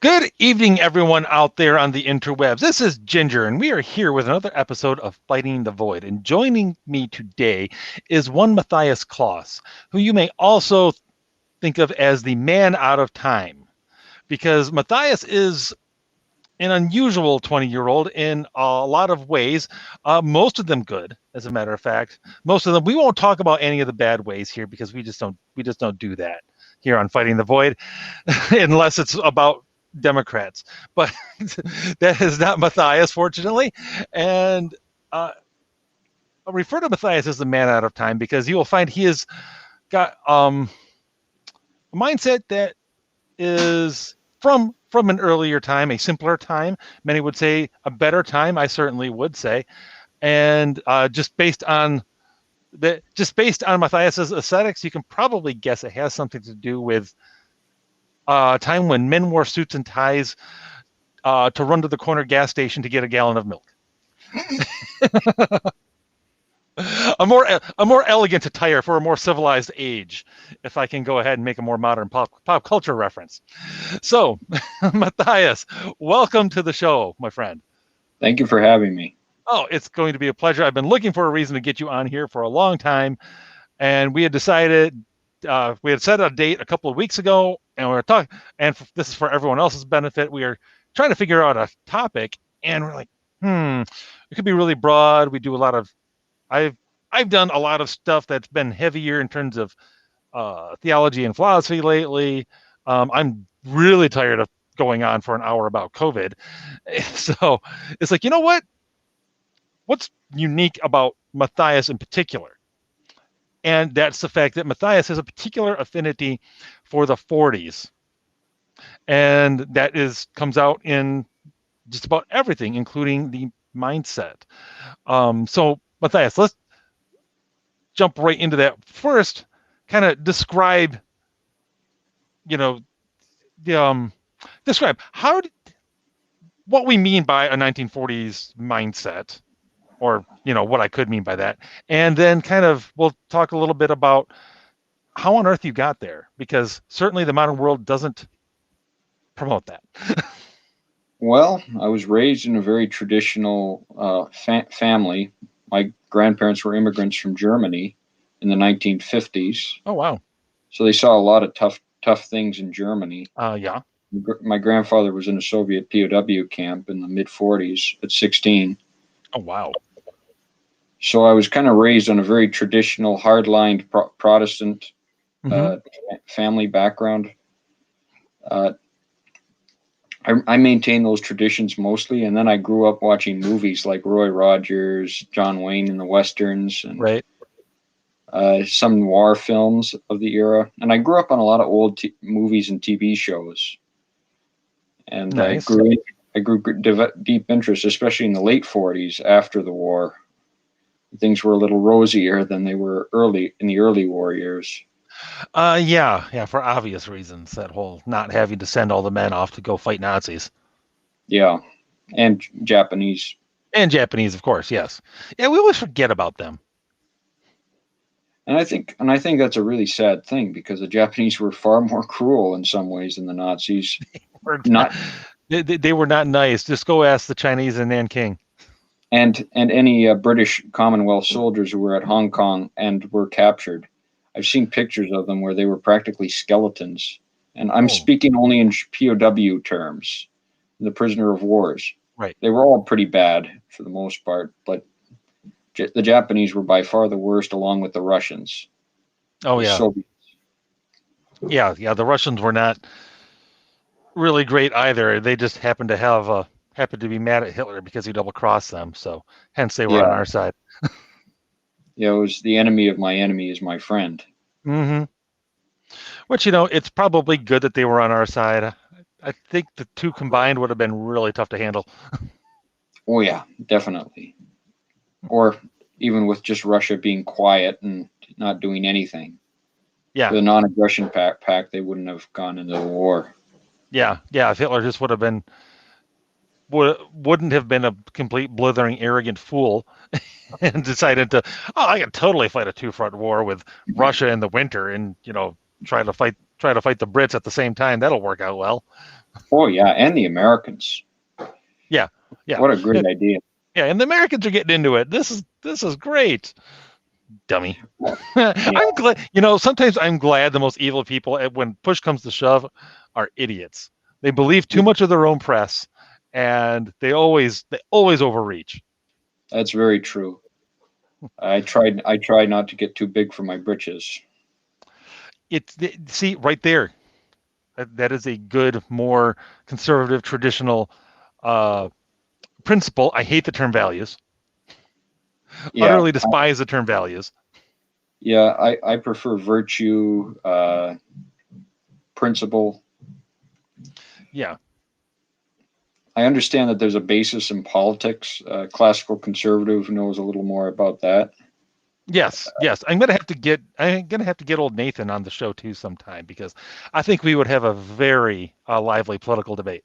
Good evening, everyone out there on the interwebs. This is Ginger, and we are here with another episode of Fighting the Void. And joining me today is one Mathias Kloss, who you may also think of as the man out of time, because Mathias is an unusual 20-year-old in a lot of ways, most of them good, as a matter of fact. Most of them, we won't talk about any of the bad ways here because we just don't do that here on Fighting the Void, unless it's about Democrats. But that is not Mathias, fortunately. And I'll refer to Mathias as the man out of time because you will find he has got a mindset that is from an earlier time, a simpler time. Many would say a better time. I certainly would say, and just based on Mathias's aesthetics, you can probably guess it has something to do with a time when men wore suits and ties to run to the corner gas station to get a gallon of milk. a more elegant attire for a more civilized age, if I can go ahead and make a more modern pop culture reference. So, Mathias, welcome to the show, my friend. Thank you for having me. Oh, it's going to be a pleasure. I've been looking for a reason to get you on here for a long time, and we had decided we had set a date a couple of weeks ago, and we were talking. And this is for everyone else's benefit. We are trying to figure out a topic, and we're like, it could be really broad. We do a lot of I've done a lot of stuff that's been heavier in terms of theology and philosophy lately. I'm really tired of going on for an hour about COVID. So it's like, you know what? What's unique about Mathias in particular? And that's the fact that Mathias has a particular affinity for the 40s. And that comes out in just about everything, including the mindset. So Mathias, let's jump right into that. First, kind of describe what we mean by a 1940s mindset, or what I could mean by that, and then we'll talk a little bit about how on earth you got there, because certainly the modern world doesn't promote that. Well, I was raised in a very traditional family. My grandparents were immigrants from Germany in the 1950s. Oh, wow. So they saw a lot of tough things in Germany. Yeah. My grandfather was in a Soviet POW camp in the mid-40s at 16. Oh, wow. So I was kind of raised on a very traditional, hard-lined Protestant family background. I maintain those traditions mostly, and then I grew up watching movies like Roy Rogers, John Wayne in the Westerns, and right. Some noir films of the era. And I grew up on a lot of old movies and TV shows. And nice. I grew deep interest, especially in the late 40s after the war. Things were a little rosier than they were in the early war years. Yeah, for obvious reasons. That whole not having to send all the men off to go fight Nazis. Yeah, and Japanese. And Japanese, of course, yes. Yeah, we always forget about them. And I think that's a really sad thing, because the Japanese were far more cruel in some ways than the Nazis. They were not nice. Just go ask the Chinese in Nanking. And any British Commonwealth soldiers who were at Hong Kong and were captured. I've seen pictures of them where they were practically skeletons. And I'm speaking only in POW terms, the prisoner of wars. Right. They were all pretty bad for the most part, but the Japanese were by far the worst, along with the Russians. Oh, yeah. Soviets. Yeah. The Russians were not really great either. They just happened to be mad at Hitler because he double-crossed them. So hence they were on our side. Yeah, it was the enemy of my enemy is my friend. Mm-hmm. Which, it's probably good that they were on our side. I think the two combined would have been really tough to handle. Oh, yeah, definitely. Or even with just Russia being quiet and not doing anything. Yeah. The non-aggression pact, they wouldn't have gone into the war. Yeah. If Hitler just wouldn't have been a complete blithering, arrogant fool and decided I can totally fight a two-front war with Russia in the winter and try to fight the Brits at the same time. That'll work out well. Oh yeah, and the Americans. Yeah, yeah, What a great idea. yeah. And the Americans are getting into it. This is great, dummy. I'm Yeah, glad. Sometimes I'm glad the most evil people, when push comes to shove, are idiots. They believe too much of their own press, and they always overreach. that's very true. I try not to get too big for my britches. See right there. That is a good, more conservative, traditional uh, principle. I hate the term values. Yeah, Utterly despise the term values. yeah. I prefer virtue, principle. Yeah. I understand that there's a basis in politics. Classical conservative knows a little more about that. Yes. Yes. I'm gonna have to get old Nathan on the show too sometime, because I think we would have a very lively political debate.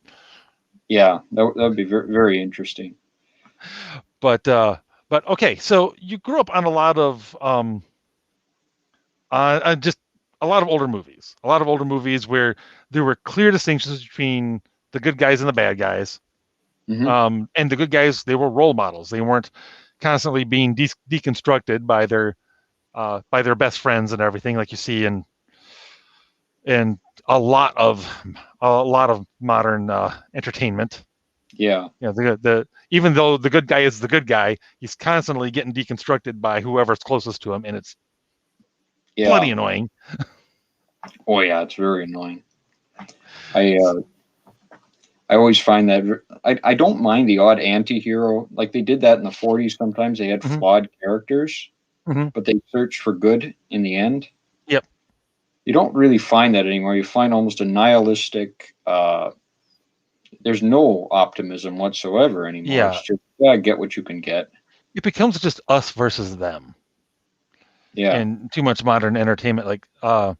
Yeah, that would be very, very interesting. But okay. So you grew up on a lot of just a lot of older movies. A lot of older movies where there were clear distinctions between the good guys and the bad guys. Hmm. And the good guys, they were role models. They weren't constantly being deconstructed by their best friends and everything, like you see in a lot of modern entertainment. Yeah, The even though the good guy is the good guy, he's constantly getting deconstructed by whoever's closest to him, and it's yeah. bloody annoying. Oh yeah, it's very annoying. I I always find that I don't mind the odd anti-hero. Like they did that in the 40s sometimes. They had Hmm. flawed characters, Hmm. but they searched for good in the end. Yep. You don't really find that anymore. You find almost a nihilistic there's no optimism whatsoever anymore. It's Yeah. just yeah, get what you can get. It becomes just us versus them, Yeah, and too much modern entertainment. Like there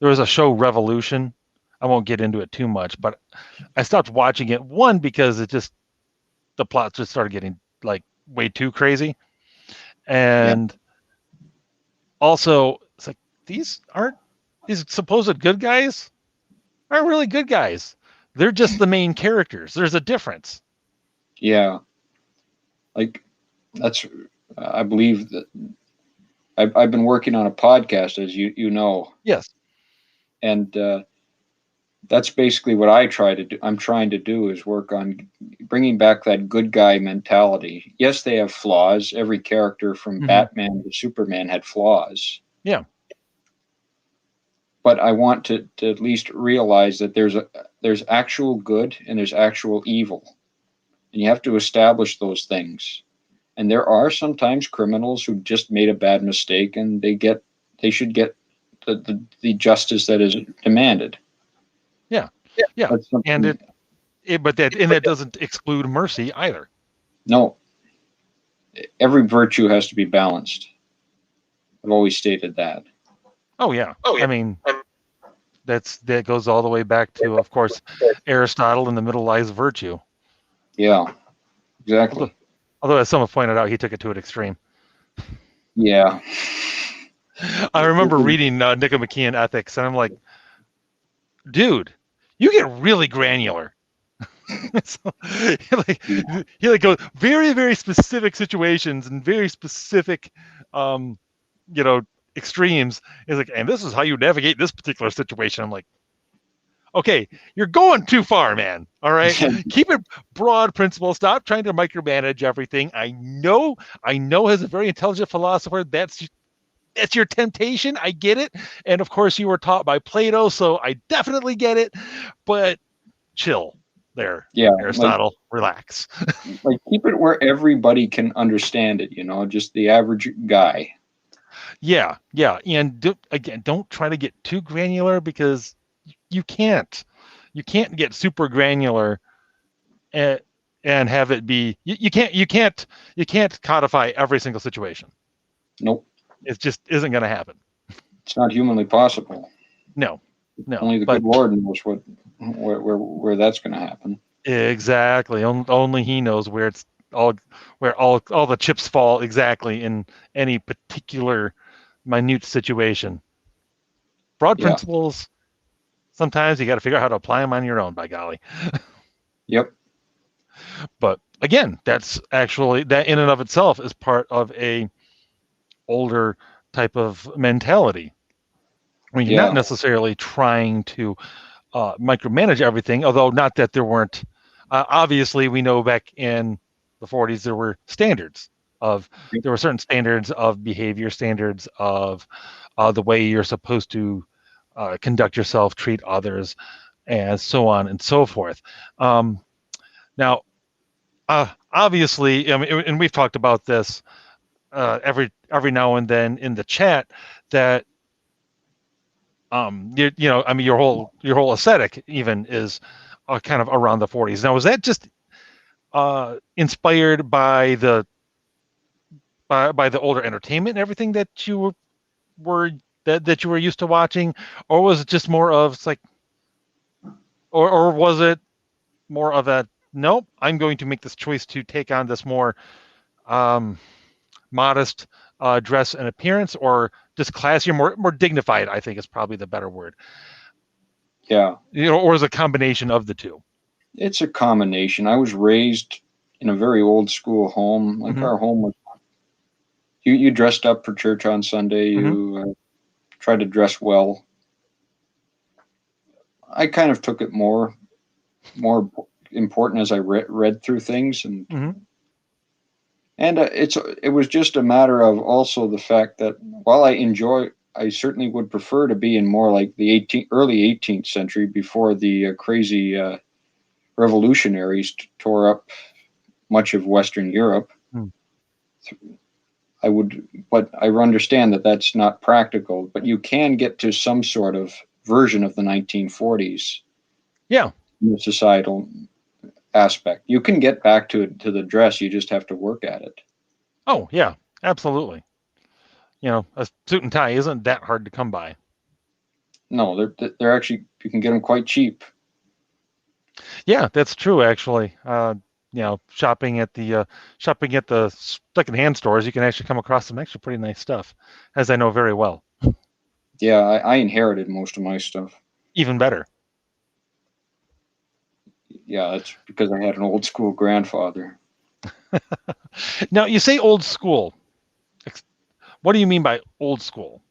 was a show, Revolution. I won't get into it too much, but I stopped watching it, one, because the plot just started getting like way too crazy, yeah, and also it's like these supposed good guys aren't really good guys. They're just the main characters. There's a difference. yeah. Like that's I believe that I've been working on a podcast, as you know, Yes. and that's basically what I try to do. I'm trying to do is work on bringing back that good guy mentality. Yes, they have flaws. Every character from Hmm. Batman to Superman had flaws, Yeah. but I want to at least realize that there's actual good and there's actual evil, and you have to establish those things. And there are sometimes criminals who just made a bad mistake, and they should get the justice that is demanded. Yeah. Yeah, Yeah. that's And something. that doesn't exclude mercy either. No, every virtue has to be balanced. I've always stated that. Oh yeah. Oh yeah. I mean, that goes all the way back to, of course, Aristotle and the middle lies virtue. Yeah, Although, exactly. although as someone pointed out, he took it to an extreme. Yeah. I remember reading Nico McKeon Ethics, and I'm like, dude, you get really granular. So, he goes very, very specific situations and very specific, um, extremes. He's like, and this is how you navigate this particular situation. I'm like, okay, you're going too far, man. All right, keep it broad principle. Stop trying to micromanage everything. I know, as a very intelligent philosopher, that's your temptation. I get it, and of course, you were taught by Plato, so I definitely get it. But chill, there, Yeah, Aristotle. Relax. like keep it where everybody can understand it, just the average guy. Yeah, yeah, and again, don't try to get too granular, because you can't. You can't get super granular and have it be. You can't codify every single situation. Nope. It just isn't going to happen. It's not humanly possible. No, no. Only the good But Lord knows where that's going to happen. exactly, only he knows all where all the chips fall exactly in any particular minute situation. Broad Yeah, principles, Sometimes you got to figure out how to apply them on your own, by golly. Yep. But again, that's actually, that in and of itself is part of a older type of mentality. I mean, you're not Yeah. necessarily trying to micromanage everything, although not that there weren't. Obviously, we know back in the 40s there were standards of, Yep. there were certain standards of behavior, standards of the way you're supposed to conduct yourself, treat others, and so on and so forth. Now, obviously, I mean, and we've talked about this every now and then in the chat, that I mean, your whole aesthetic even is kind of around the 40s. Now, was that just inspired by the older entertainment and everything that you were that you were used to watching, or was it just more of, it's like, or was it more of a, nope, I'm going to make this choice to take on this more um, modest dress and appearance, or just classier, more dignified, I think is probably the better word. Yeah. Or is a combination of the two. It's a combination. I was raised in a very old school home. Like Mm-hmm. our home was, you dressed up for church on Sunday. Mm-hmm. You tried to dress well. I kind of took it more important as I read through things, and Mm-hmm. it was just a matter of also the fact that while I certainly would prefer to be in more like the early 18th century before the crazy revolutionaries tore up much of Western Europe. Mm. But I understand that that's not practical. But you can get to some sort of version of the 1940s. Yeah. In the societal aspect. You can get back to the dress. You just have to work at it. Oh, yeah, absolutely. A suit and tie isn't that hard to come by. No, they're actually, you can get them quite cheap. Yeah, that's true. Actually, shopping at the secondhand stores, you can actually come across some actually pretty nice stuff, as I know very well. Yeah, I inherited most of my stuff. Even better. Yeah, that's because I had an old school grandfather. Now, you say old school. What do you mean by old school?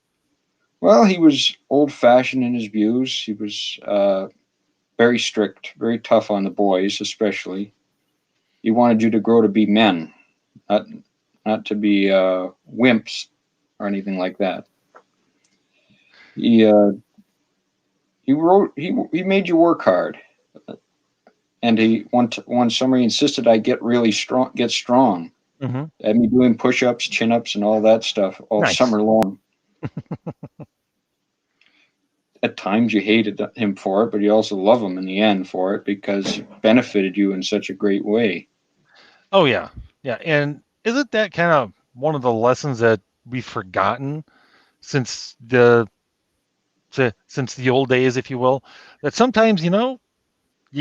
Well, he was old fashioned in his views. He was very strict, very tough on the boys, especially. He wanted you to grow to be men, not not to be wimps or anything like that. He he made you work hard, and one summer he insisted I get strong. Mm-hmm. Had me doing push-ups, chin-ups, and all that stuff all Nice. summer long. At times you hated him for it, but you also love him in the end for it because it benefited you in such a great way. Oh yeah, yeah. And isn't that kind of one of the lessons that we've forgotten since the old days, if you will? That sometimes you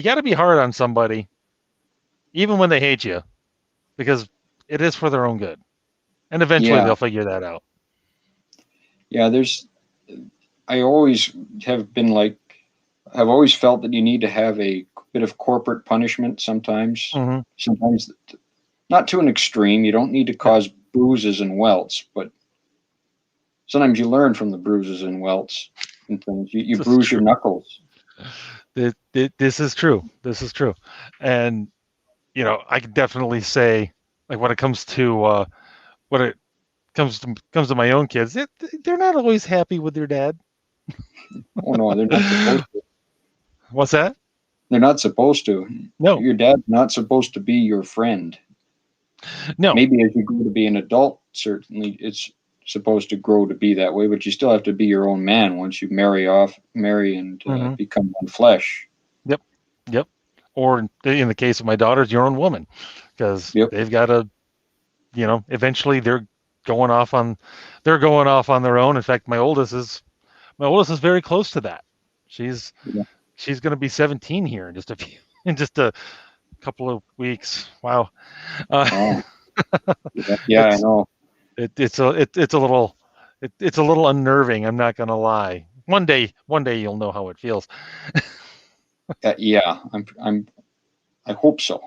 got to be hard on somebody, even when they hate you, because it is for their own good, and eventually Yeah, they'll figure that out. yeah. I always have been like, I've always felt that you need to have a bit of corporate punishment sometimes. Mm-hmm. Sometimes not to an extreme. You don't need to Yeah, cause bruises and welts, but sometimes you learn from the bruises and welts and things. You this is bruise your true. knuckles. This is true. This is true. And I can definitely say, like, when it comes to when it comes to my own kids, they're not always happy with their dad. Oh no, they're not supposed to. What's that? They're not supposed to. No, Your dad's not supposed to be your friend. no. Maybe as you grow to be an adult, certainly it's supposed to grow to be that way, but you still have to be your own man once you marry and Mm-hmm. become one flesh. Yep, yep. Or in the case of my daughters, your own woman, because Yep. they've got to, eventually going off on, their own. In fact, my oldest is very close to that. She's Yeah. she's going to be 17 here in just a few, in just a couple of weeks. Wow. Uh, Wow. Yeah, yeah, I it's know. it's a little it's a little unnerving. I'm not going to lie, One day you'll know how it feels. Yeah, I hope so.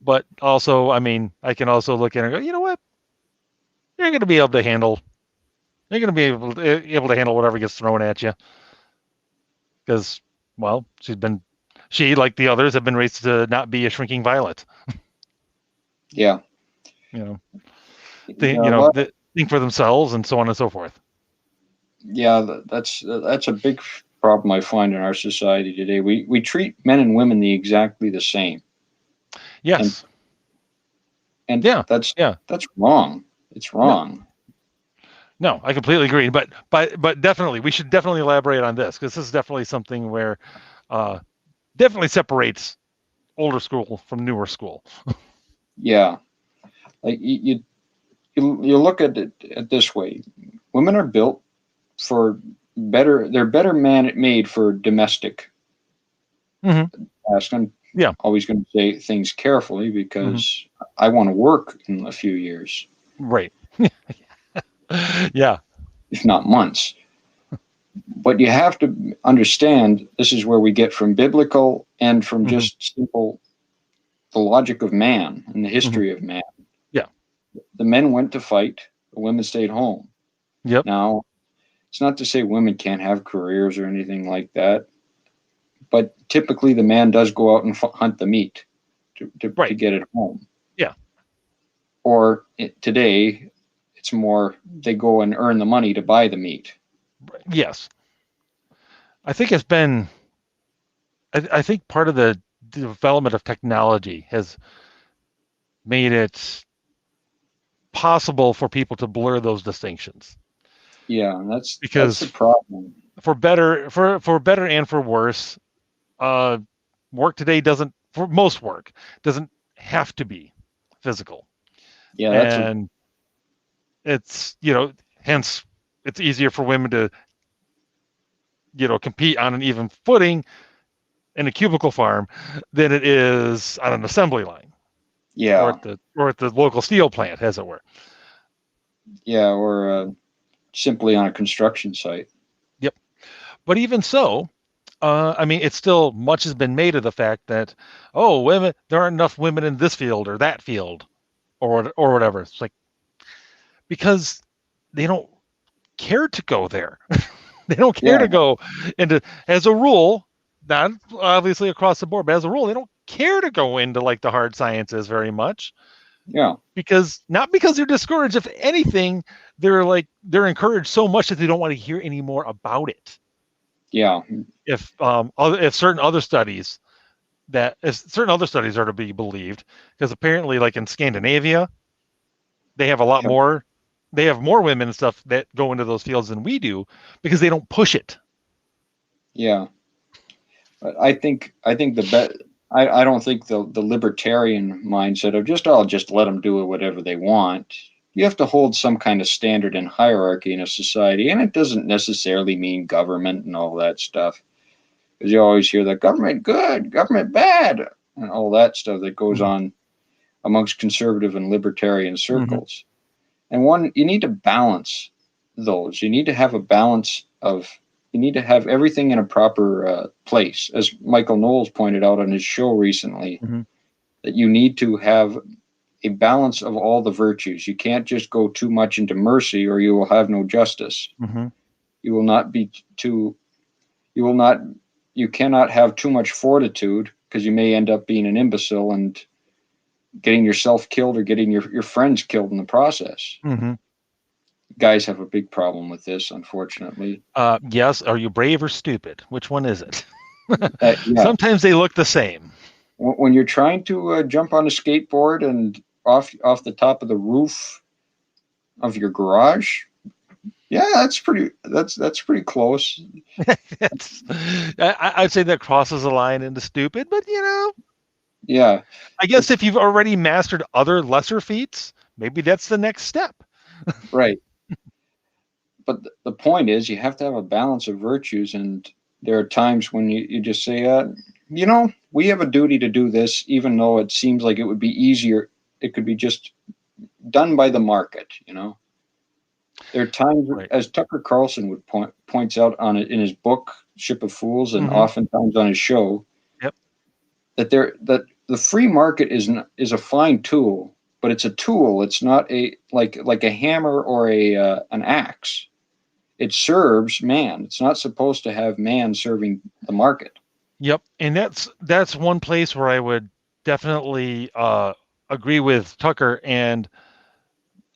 But also, I mean, I can also look at it and go, you know what? You're going to be able to handle. You're going to be able to handle whatever gets thrown at you because, well, she like the others have been raised to not be a shrinking violet. Yeah. You know, Yeah, a lot. think for themselves and so on and so forth. Yeah, that's a big problem I find in our society today. We treat men and women exactly the same, and Yes. Yeah. that's Yeah. wrong. It's No. wrong. No, I completely agree. But definitely, we should definitely elaborate on this because this is definitely something where definitely separates older school from newer school. Yeah, like you look at it this way: women are built for better. They're better made for domestic tasks. I'm Yeah. always going to say things carefully Mm-hmm. because I want to work in a few years, Right. Yeah. if not months. But you have to understand this is where we get from biblical and from Mm-hmm. just simple the logic of man and the Mm-hmm. history of man. Yeah. The men went to fight, the women stayed home. Yep. Now, it's not to say women can't have careers or anything like that, but typically the man does go out and hunt the meat to Right. get it home. Yeah. Or today, it's more they go and earn the money to buy the meat. Yes. I think it's been. I think part of the development of technology has made it possible for people to blur those distinctions Yeah, that's the because problem. for better and for worse, uh, work today doesn't for most work doesn't have to be physical, Yeah, that's a and it's hence it's easier for women to compete on an even footing in a cubicle farm than it is on an assembly line yeah, or at the local steel plant, as it were. yeah, or simply on a construction site. Yep. But even so, I mean, it's still much has been made of the fact that women there aren't enough women in this field or that field or whatever. It's like because they don't care to go there. They don't care Yeah, to go into as a rule, not obviously across the board, but as a rule, they don't care to go into like the hard sciences very much yeah, because not because they're discouraged. If anything, they're encouraged so much that they don't want to hear any more about it. yeah, If certain other studies are to be believed, because apparently, like in Scandinavia, they have a lot yep, more. They have more women and stuff that go into those fields than we do because they don't push it. yeah. But I think I don't think the libertarian mindset of I'll just let them do it whatever they want. You have to hold some kind of standard and hierarchy in a society, and it doesn't necessarily mean government and all that stuff. Because you always hear that government good, government bad, and all that stuff that goes Mm-hmm. on amongst conservative and libertarian Mm-hmm. circles. And you need to balance those. You need to have a balance of you need to have everything in a proper place. As Michael Knowles pointed out on his show recently, Mm-hmm. that you need to have a balance of all the virtues. You can't just go too much into mercy, or you will have no justice. Mm-hmm. You will not be too. You will not. You cannot have too much fortitude because you may end up being an imbecile and getting yourself killed or getting your friends killed in the process. Mm-hmm. Guys have a big problem with this, unfortunately. Yes. Are you brave or stupid? Which one is it? Yeah, Sometimes they look the same. when you're trying to jump on a skateboard and off the top of the roof of your garage, yeah, that's pretty close. I'd say that crosses a line into stupid, but Yeah, I guess it's if you've already mastered other lesser feats, maybe that's the next step. right. But the point is, you have to have a balance of virtues, and there are times when you just say, we have a duty to do this, even though it seems like it would be easier. It could be just done by the market. There are times, Right. as Tucker Carlson would points out on it in his book Ship of Fools, and Mm-hmm. oftentimes on his show, Yep. that the free market is a fine tool, but it's a tool. It's not a like a hammer or a an axe. It serves man. It's not supposed to have man serving the market. Yep. And that's one place where I would definitely agree with Tucker, and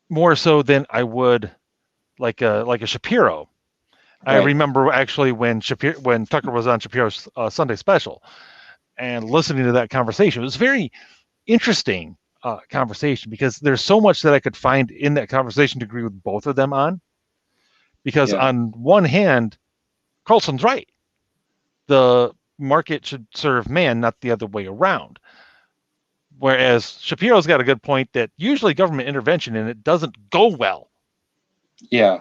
more so than I would like a Shapiro. I Right. remember actually when Tucker was on Shapiro's Sunday Special and listening to that conversation. It was very interesting conversation because there's so much that I could find in that conversation to agree with both of them on. Because Yeah. on one hand, Carlson's right. The market should serve man, not the other way around. Whereas Shapiro's got a good point that usually government intervention and it doesn't go well. Yeah.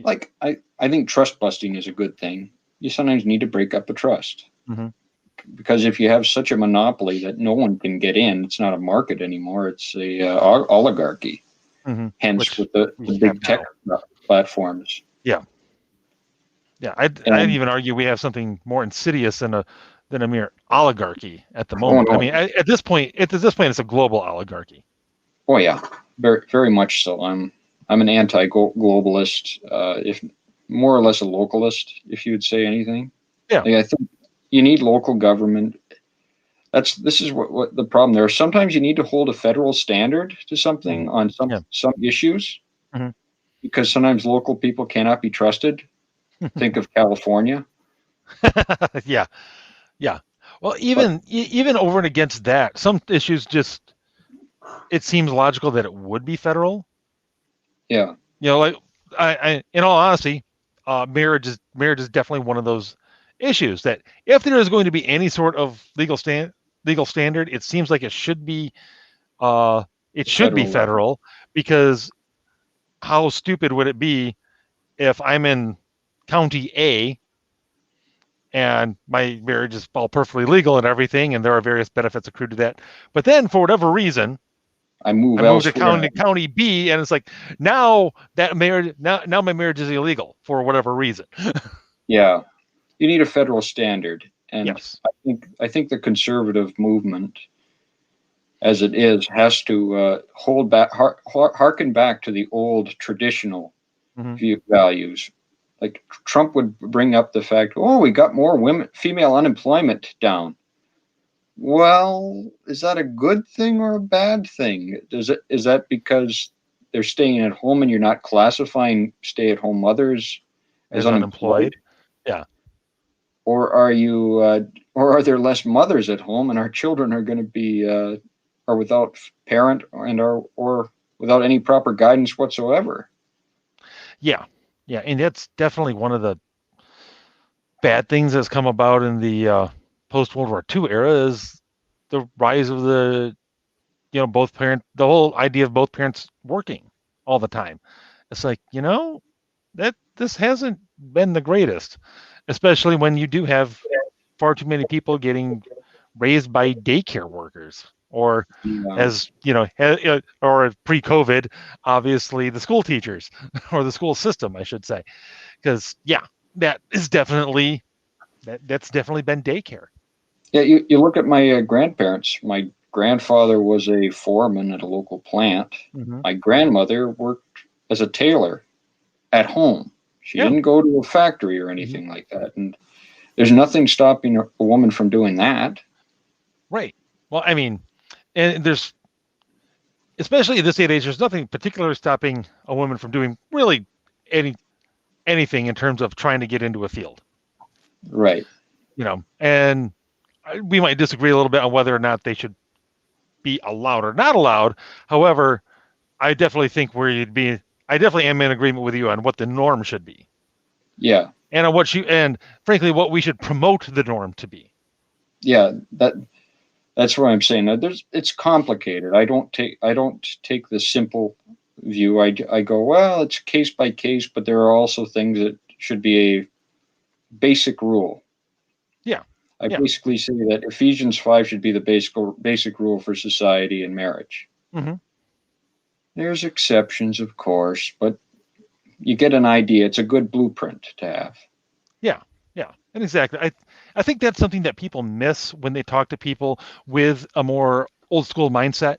Like I think trust busting is a good thing. You sometimes need to break up a trust. Mm-hmm. Because if you have such a monopoly that no one can get in, it's not a market anymore. It's a oligarchy. Mm-hmm. Hence, Which with the we big have tech now. platforms. Yeah, yeah. I'd And even argue we have something more insidious than a mere oligarchy at the oh moment. I no, mean, at this point, it's a global oligarchy. oh yeah, very very much so. I'm an anti-globalist, if more or less a localist, if you would say anything. Yeah. Like, I think you need local government. This is what the problem. There are sometimes you need to hold a federal standard to Mm-hmm. something on Yeah. some issues, Mm-hmm. because sometimes local people cannot be trusted. Think of California. Yeah. Yeah. Well, But even over and against that, some issues just it seems logical that it would be federal. yeah, Like I in all honesty, marriage is definitely one of those issues that if there is going to be any sort of legal standard, it seems like uh it the should be federal level. federal because how stupid would it be if I'm in county A and my marriage is all perfectly legal and everything, and there are various benefits accrued to that. But then, for whatever reason, I move I moved to elsewhere. county B, and it's like now that marriage now my marriage is illegal for whatever reason. Yeah, you need a federal standard, and Yes. I think the conservative movement, as it is, has to hold back, harken back to the old traditional Mm-hmm. values. Like Trump would bring up the fact, oh, we got more female unemployment down. Well, is that a good thing or a bad thing? Is that because they're staying at home and you're not classifying stay-at-home mothers as As unemployed? unemployed. Yeah. Or are you or are there less mothers at home and our children are going to be are without parent and are or without any proper guidance whatsoever? Yeah. Yeah. And that's definitely one of the bad things that's come about in the post World War II era is the rise of the whole idea of both parents working all the time. It's like, that this hasn't been the greatest, especially when you do have far too many people getting raised by daycare workers or Yeah, as or pre-COVID, obviously the school teachers or the school system, I should say, because that is definitely that's definitely been daycare. yeah. You look at my grandparents. My grandfather was a foreman at a local plant. Mm-hmm. My grandmother worked as a tailor at home. She Yeah. didn't go to a factory or Mm-hmm. anything like that. And there's nothing stopping a woman from doing that. Right. Well, I mean, and there's especially in this day and age, there's nothing particular stopping a woman from doing really any anything in terms of trying to get into a field. Right. And we might disagree a little bit on whether or not they should be allowed or not allowed. However, I definitely think where you'd be, I definitely am in agreement with you on what the norm should be, Yeah. and on and frankly, what we should promote the norm to be. Yeah. That's what I'm saying. Now, it's complicated. I don't take the simple view. I go, well, it's case by case, but there are also things that should be a basic rule. Yeah, I yeah, basically say that Ephesians 5 should be the basic rule for society and marriage. hmm There's exceptions, of course, but you get an idea. It's a good blueprint to have. Yeah, yeah, and exactly. I think that's something that people miss when they talk to people with a more old school mindset.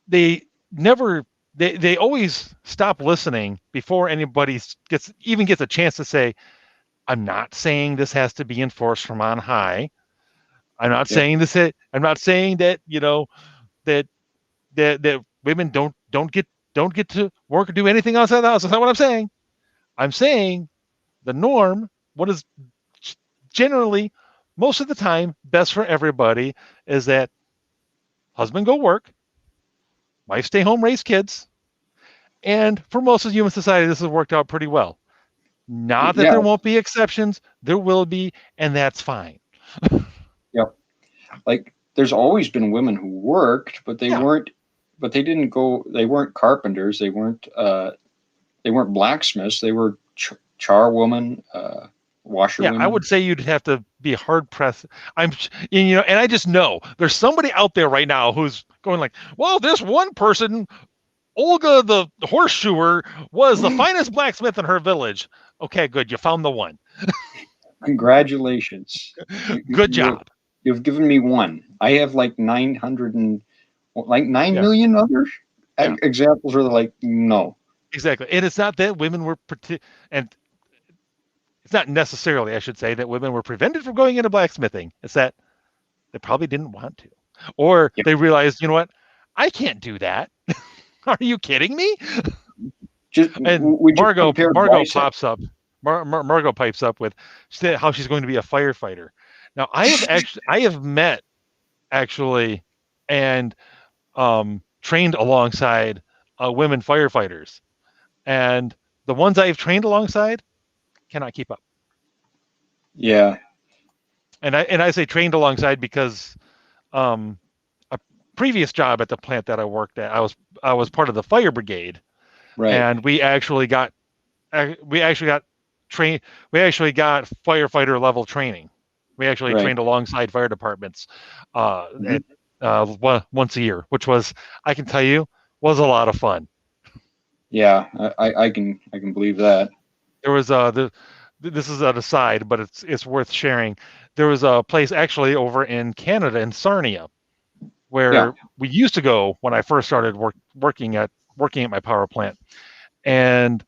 They never they always stop listening before anybody gets a chance to say, I'm not saying this has to be enforced from on high. I'm not Yep. saying this. I'm not saying that that that women don't get to work or do anything outside the house. That's not what I'm saying. I'm saying the norm, what is generally most of the time best for everybody, is that husband go work, wife stay home, raise kids, and for most of human society, this has worked out pretty well. Not that Yeah. there won't be exceptions, there will be, and that's fine. Yep. Like there's always been women who worked, but they Yeah, weren't. But they didn't go. They weren't carpenters. They weren't. They weren't blacksmiths. They were charwomen, yeah. I washerwomen. would say you'd have to be hard pressed. And I just know there's somebody out there right now who's going like, well, this one person, Olga the horseshoer, was the finest blacksmith in her village. Okay, good. You found the one. Congratulations. Good job. You've given me one. I have like 900 and like 9 Yeah, million other yeah, examples where they're like, no. exactly. And it's not that women were, and it's not necessarily, I should say, that women were prevented from going into blacksmithing. It's that they probably didn't want to, or Yep. they realized, you know what, I can't do that. Are you kidding me? Just And we just compared Margot biceps. pops up. Margot pipes up with how she's going to be a firefighter. Now, I have met actually and trained alongside women firefighters, and the ones I've trained alongside cannot keep up. Yeah. And I say trained alongside because a previous job at the plant that I worked at, I was part of the fire brigade, Right. and we actually got trained. We actually got firefighter level training. We actually Right. trained alongside fire departments Mhm. once a year, which was, I can tell you, was a lot of fun. Yeah. I can believe that. There was this is an aside, but it's worth sharing. There was a place actually over in Canada in Sarnia Yeah. where we used to go when I first started working at my power plant, and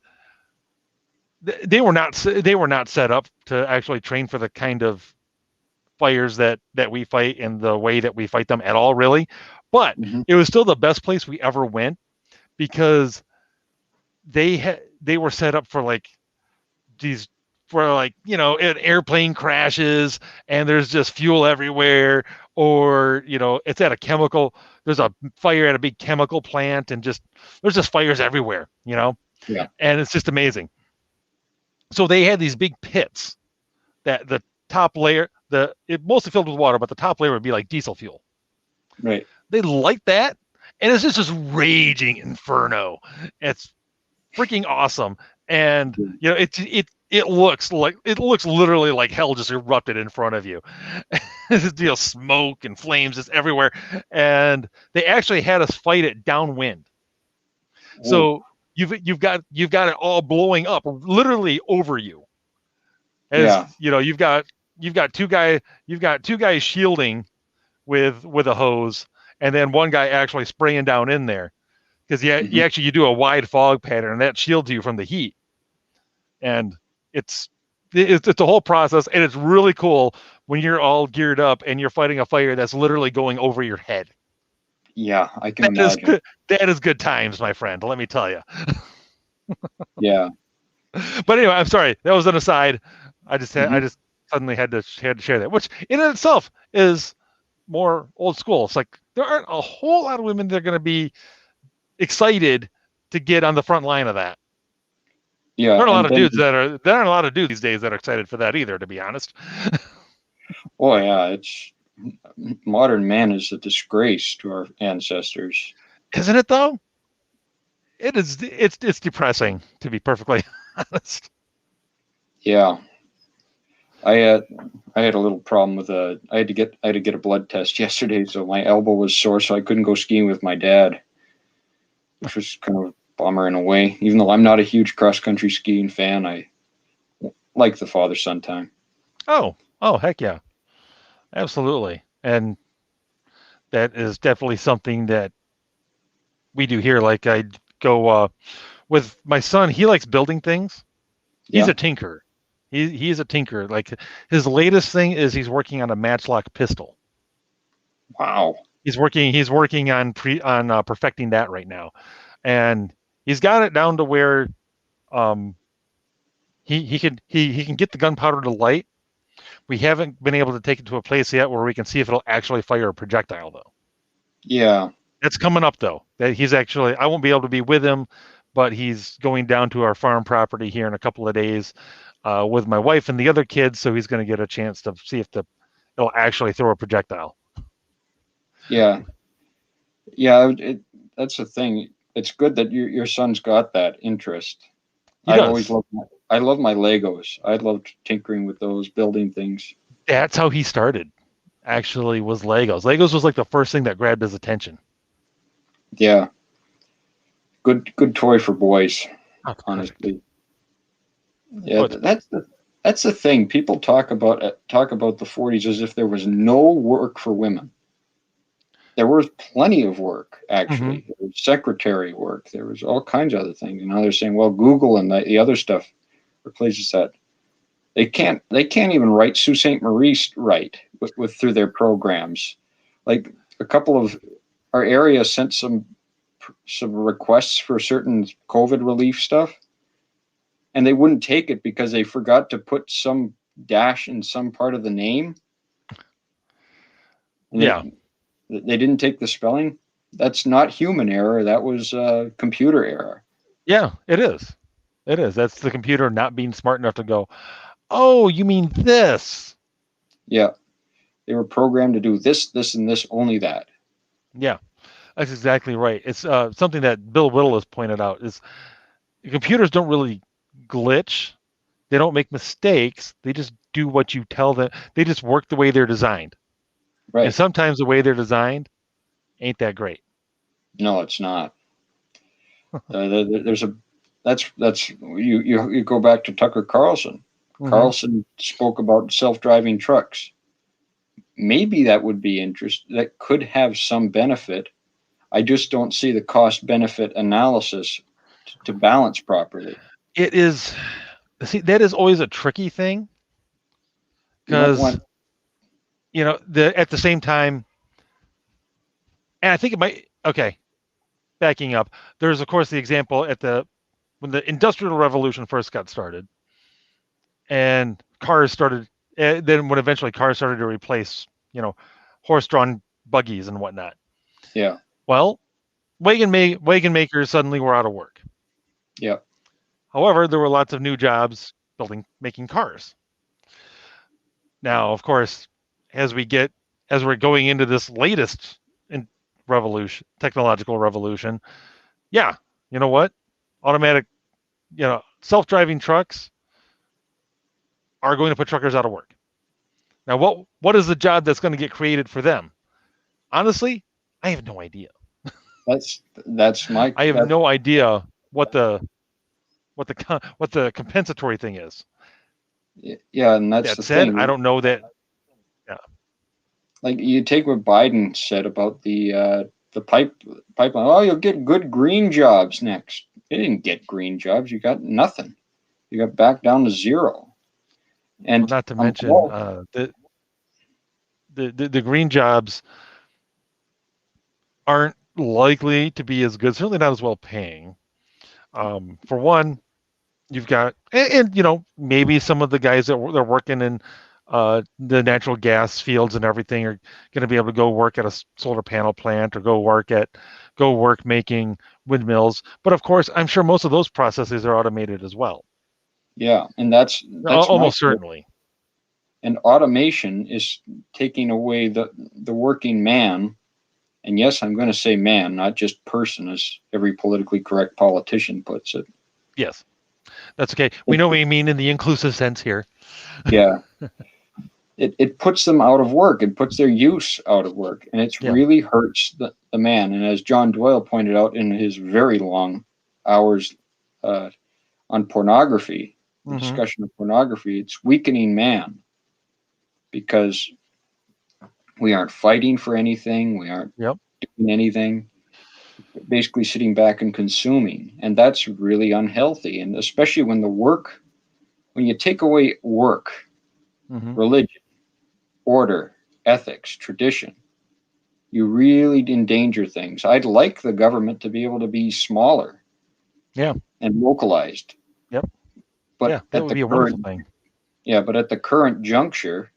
they were not set up to actually train for the kind of fires that we fight and the way that we fight them at all, really. But Hmm. it was still the best place we ever went because they were set up for like these for like airplane crashes and there's just fuel everywhere, or it's at a chemical there's a fire at a big chemical plant and just there's just fires everywhere, Yeah. and it's just amazing. So they had these big pits that the top layer, it mostly filled with water, but the top layer would be like diesel fuel. Right. They light that, and it's just this raging inferno. It's freaking awesome, and it looks literally like hell just erupted in front of you. Smoke and flames just everywhere, and they actually had us fight it downwind. Oh. So you've got it all blowing up literally over you. As Yeah. you've got two guys shielding with a hose, and then one guy actually spraying down in there because Hmm. you do a wide fog pattern and that shields you from the heat, and it's it's a whole process, and it's really cool when you're all geared up and you're fighting a fire that's literally going over your head. Yeah. I can That is imagine. good. That is good times, my friend. Let me tell you. Yeah. But anyway, I'm sorry. That was an aside. I Hmm. just suddenly had to share that, which in itself is more old school. It's like there aren't a whole lot of women that are going to be excited to get on the front line of that. Yeah. There aren't a lot And of then, dudes there aren't a lot of dudes these days that are excited for that either, to be honest. oh yeah, it's modern man is a disgrace to our ancestors. Isn't it though? It is. It's depressing, to be perfectly honest. Yeah. I I had a little problem with I had to get a blood test yesterday, so my elbow was sore, so I couldn't go skiing with my dad, which was kind of bummer in a way. Even though I'm not a huge cross-country skiing fan, I like the father-son time. Oh, heck yeah, absolutely. And that is definitely something that we do here. Like I go with my son. He likes building things. He's Yeah. a tinker. He's a tinker. Like his latest thing is he's working on a matchlock pistol. Wow. He's working on perfecting that right now, and he's got it down to where um, he can get the gunpowder to light. We haven't been able to take it to a place yet where we can see if it'll actually fire a projectile though. Yeah. That's coming up though. That he's actually I won't be able to be with him, but he's going down to our farm property here in a couple of days with my wife and the other kids, so he's going to get a chance to see if it'll actually throw a projectile. Yeah. Yeah. That's the thing. It's good that your son's got that interest. He does. I love my Legos. I loved tinkering with those, building things. That's how he started. Actually, was Legos. Legos was like the first thing that grabbed his attention. Yeah. Good toy for boys, Oh, honestly. Yeah, that's the thing. People talk about the 40s as if there was no work for women. There was plenty of work, actually. Mm-hmm. There was secretary work. There was all kinds of other things. And now they're saying, well, Google and the other stuff replaces that. They can't even write Sault Ste. Marie right with through their programs. Like a couple of our area sent some requests for certain COVID relief stuff, and they wouldn't take it because they forgot to put some dash in some part of the name. And yeah. They didn't take the spelling. That's not human error. That was computer error. Yeah, it is. It is. That's the computer not being smart enough to go, oh, you mean this? Yeah. They were programmed to do this, this, and this, only that. Yeah, that's exactly right. It's something that Bill Whittle has pointed out is computers don't really glitch. They don't make mistakes. They just do what you tell them. They just work the way they're designed. Right. And sometimes the way they're designed ain't that great. No, it's not. There's a that's you go back to Tucker Carlson. Mm-hmm. Carlson spoke about self-driving trucks. Maybe that would be that could have some benefit. I just don't see the cost-benefit analysis to balance properly. It is. See, that is always a tricky thing because at the same time, and I think it might. Okay, backing up, there's of course the example when the Industrial Revolution first got started, and cars started. Then when eventually cars started to replace, horse-drawn buggies and whatnot. Yeah. Well, wagon makers suddenly were out of work. Yeah. However, there were lots of new jobs making cars. Now, of course, as we're going into this latest technological revolution, yeah, you know what? Automatic, self-driving trucks are going to put truckers out of work. Now, what is the job that's going to get created for them? Honestly, I have no idea. I have no idea what the compensatory thing is. Yeah, and that's that the said, thing. I don't know that. Yeah. Like you take what Biden said about the pipeline. Oh, you'll get good green jobs next. You didn't get green jobs. You got nothing. You got back down to zero. And well, not to mention the green jobs aren't likely to be as good. Certainly not as well paying. For one, you've got and maybe some of the guys that they're working in the natural gas fields and everything are going to be able to go work at a solar panel plant or go work making windmills. But of course, I'm sure most of those processes are automated as well. Yeah, and that's almost certainly. And automation is taking away the working man. And yes, I'm going to say man, not just person, as every politically correct politician puts it. Yes, that's okay. We know what you mean in the inclusive sense here. Yeah. It puts them out of work. It puts their use out of work. And it really hurts the man. And as John Doyle pointed out in his very long hours on pornography, the Mm-hmm. discussion of pornography, it's weakening man because we aren't fighting for anything, we aren't Yep. doing anything, basically sitting back and consuming. And that's really unhealthy. And especially when you take away work, Mm-hmm. religion, order, ethics, tradition, you really endanger things. I'd like the government to be able to be smaller Yeah. and localized, Yep. but Yeah. That would be a wonderful thing. but at the current juncture,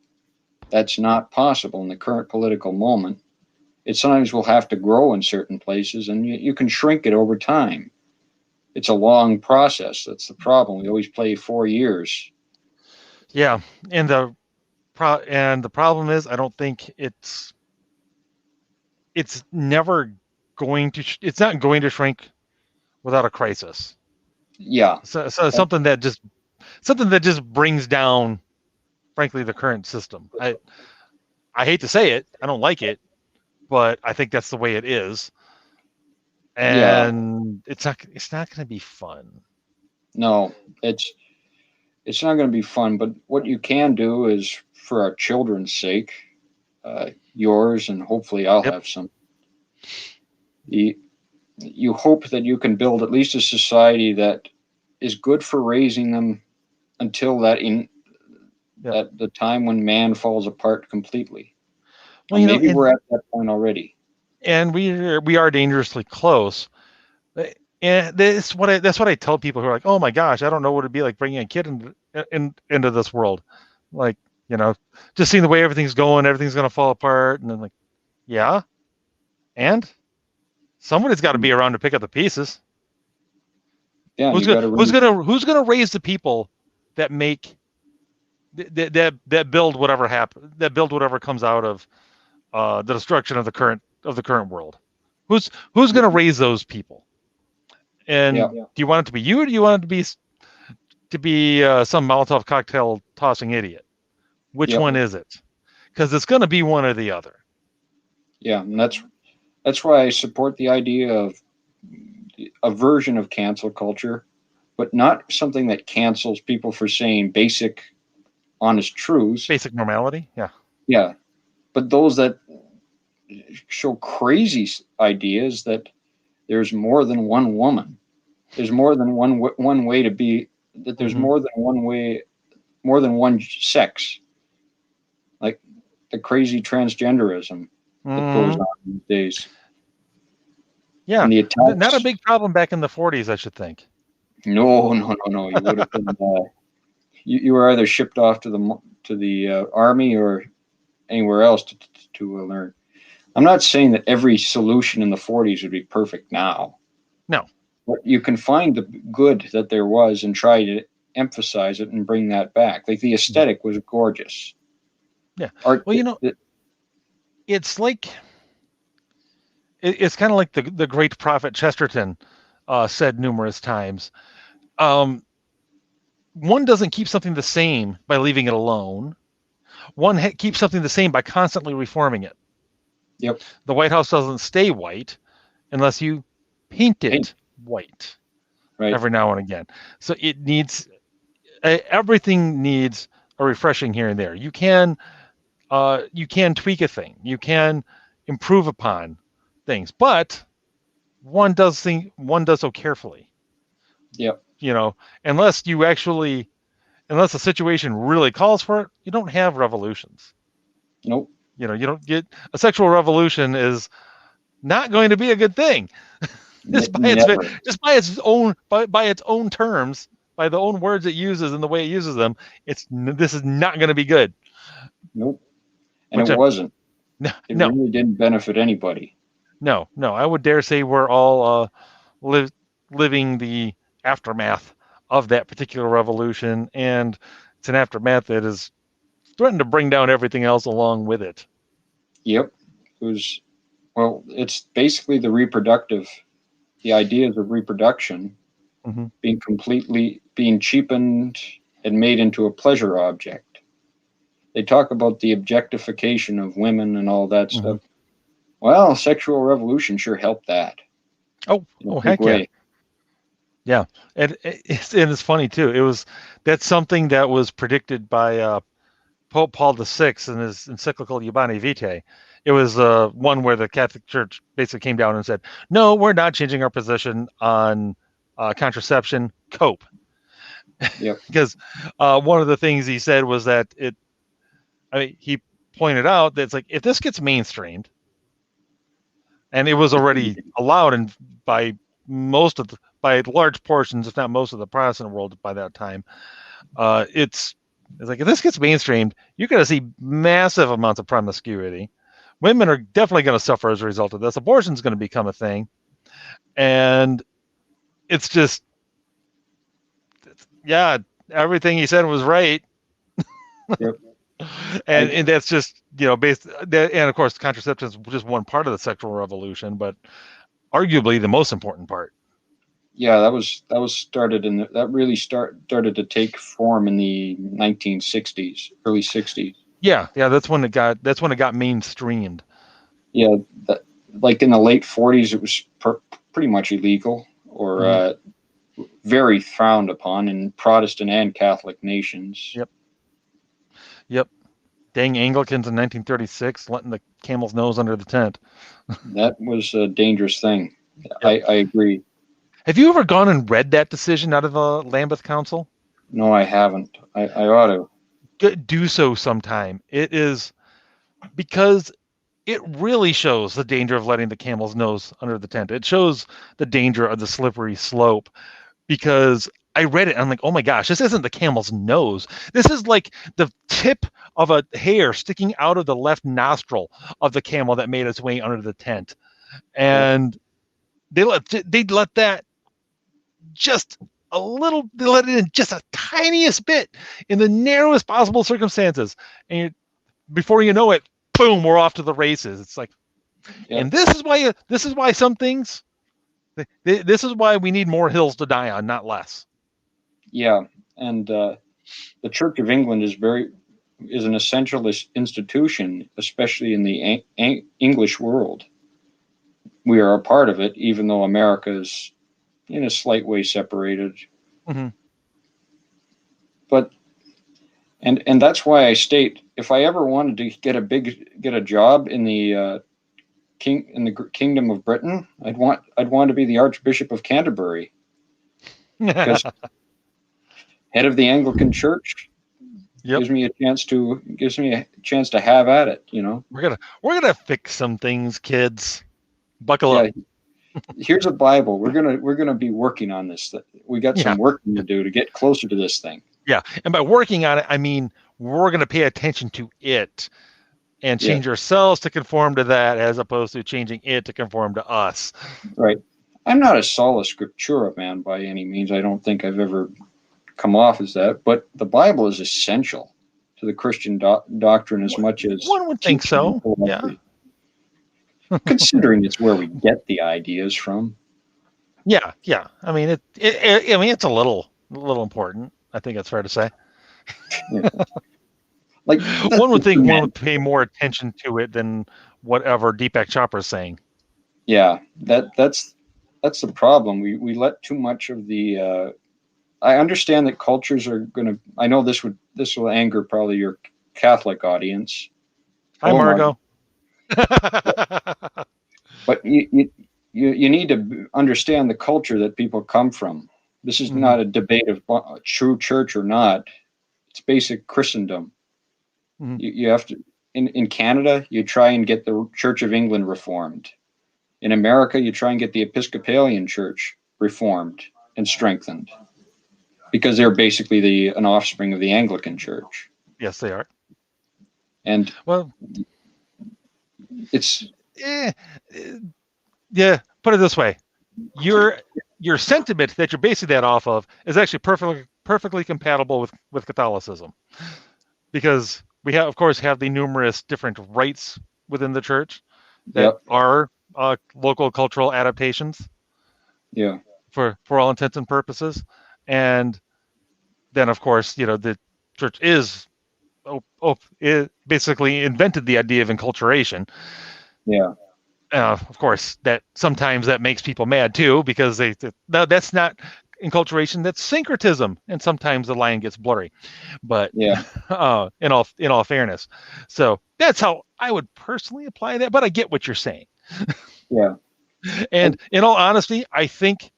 that's not possible in the current political moment. It sometimes will have to grow in certain places, and you can shrink it over time. It's a long process. That's the problem. We always play 4 years. Yeah. And the problem is, I don't think it's never going to it's not going to shrink without a crisis. Yeah, So something that just brings down, frankly, the current system. I hate to say it, I don't like it, but I think that's the way it is, yeah. and it's not going to be fun. No, it's not going to be fun. But what you can do is, for our children's sake, yours, and hopefully I'll Yep. have some. You, you hope that you can build at least a society that is good for raising them until Yep. that the time when man falls apart completely. Well, Or maybe we're at that point already. and we are dangerously close. And that's what I tell people who are like, "Oh my gosh, I don't know what it'd be like bringing a kid into this world." Like, you know, just seeing the way everything's going, everything's going to fall apart, and then like, yeah, and somebody's got to be around to pick up the pieces. Yeah, and Who's you gonna got to who's really, gonna who's gonna raise the people that make that build whatever comes out of the destruction of the current world? Who's gonna raise those people? yeah, And do you want it to be you, or do you want it to be some Molotov cocktail tossing idiot? Which yeah, one is it? Because it's going to be one or the other. yeah, and that's why I support the idea of a version of cancel culture, but not something that cancels people for saying basic, honest truths. Basic normality. Yeah. Yeah, but those that show crazy ideas that there's more than one woman, there's more than one way to be, that there's Mm-hmm. more than one way, more than one sex, like the crazy transgenderism that goes Mm-hmm. on these days, Yeah. and the Not a attacks. big problem back in the 40s, I should think. No, no, no, no. You would have been. You were either shipped off to the army or anywhere else to learn. I'm not saying that every solution in the 40s would be perfect now, No. but you can find the good that there was and try to emphasize it and bring that back. Like the aesthetic was gorgeous. Yeah. Art. Well, it's like it's kind of like the great prophet Chesterton said numerous times. Um, one doesn't keep something the same by leaving it alone. One keeps something the same by constantly reforming it. Yep. The White House doesn't stay white unless you paint Paint. it white Right. every now and again. So it needs everything needs a refreshing here and there. You can tweak a thing, you can improve upon things, but one does so carefully. Yep. You know, unless the situation really calls for it, you don't have revolutions. Nope. You don't get a sexual revolution is not going to be a good thing. just by its Never. just by its own by its own terms, by the own words it uses and the way it uses them, this is not going to be good. Nope. And Which it I'm wasn't. no It no really didn't benefit anybody. no. I would dare say we're all living the aftermath of that particular revolution, and it's an aftermath that is threatened to bring down everything else along with it. Yep. It was, well, it's basically the ideas of reproduction Mm-hmm. being cheapened and made into a pleasure object. They talk about the objectification of women and all that Mm-hmm. stuff. Well, sexual revolution sure helped that Oh, in a big heck yeah. way. Yeah, and it's funny too. That's something that was predicted by Pope Paul VI in his encyclical Humanae Vitae. It was one where the Catholic Church basically came down and said, "No, we're not changing our position on contraception. Cope." Yep. Because one of the things he said was that he pointed out that it's like if this gets mainstreamed, and it was already allowed by by large portions, if not most of the Protestant world by that time. It's like if this gets mainstreamed, you're going to see massive amounts of promiscuity. Women are definitely going to suffer as a result of this. Abortion is going to become a thing, and it's just, yeah, everything he said was right. Yep. And that's just based. And of course, contraception is just one part of the sexual revolution, but arguably the most important part. Yeah, that was started that really started to take form in the 1960s, early 60s. Yeah, that's when it got mainstreamed. Yeah, like in the late 40s, it was pretty much illegal or very frowned upon in Protestant and Catholic nations. Yep. Dang Anglicans in 1936 letting the camel's nose under the tent. That was a dangerous thing. Yep. I agree. Have you ever gone and read that decision out of the Lambeth Council? No, I haven't. I ought to. Do so sometime. It is because it really shows the danger of letting the camel's nose under the tent. It shows the danger of the slippery slope, because I read it and I'm like, oh my gosh, this isn't the camel's nose. This is like the tip of a hair sticking out of the left nostril of the camel that made its way under the tent. And they let that just a little, they let it in just a tiniest bit in the narrowest possible circumstances. And before you know it, boom, we're off to the races. It's like, and this is why some things, this is why we need more hills to die on, not less. Yeah, and the Church of England is an essentialist institution, especially in the English world. We are a part of it, even though America is in a slight way separated. Mm-hmm. But and that's why I state, if I ever wanted to get a job in the Kingdom of Britain, I'd want to be the Archbishop of Canterbury, because head of the Anglican Church gives me a chance to have at it. We're gonna fix some things, kids. Buckle up. Here's a Bible. We're gonna be working on this. We got some work to do to get closer to this thing. Yeah, and by working on it, I mean we're gonna pay attention to it and change ourselves to conform to that, as opposed to changing it to conform to us. Right. I'm not a sola scriptura man by any means. I don't think I've ever come off as that. But the Bible is essential to the Christian doctrine as much as one would think so. Yeah. Considering it's where we get the ideas from. Yeah. I mean, it's a little important. I think it's fair to say. Yeah. Like one would think one would pay more attention to it than whatever Deepak Chopra is saying. Yeah, that's the problem. We let too much of the. I understand that cultures are going to. I know this will anger probably your Catholic audience. Hi, Margot. But you need to understand the culture that people come from. This is not a debate of true church or not. It's basic Christendom. You have to, in Canada, you try and get the Church of England reformed. In America, you try and get the Episcopalian Church reformed and strengthened, because they're basically an offspring of the Anglican Church. Yes, they are. And well, it's yeah. Put it this way: your sentiment that you're basing that off of is actually perfectly compatible with Catholicism, because we of course have the numerous different rites within the church that are local cultural adaptations. Yeah. For all intents and purposes, and then of course the church it basically invented the idea of enculturation. Yeah. Of course, that sometimes that makes people mad too, because that's not enculturation that's syncretism, and sometimes the line gets blurry. But Yeah. in all fairness, so that's how I would personally apply that. But I get what you're saying. Yeah. And in all honesty, I think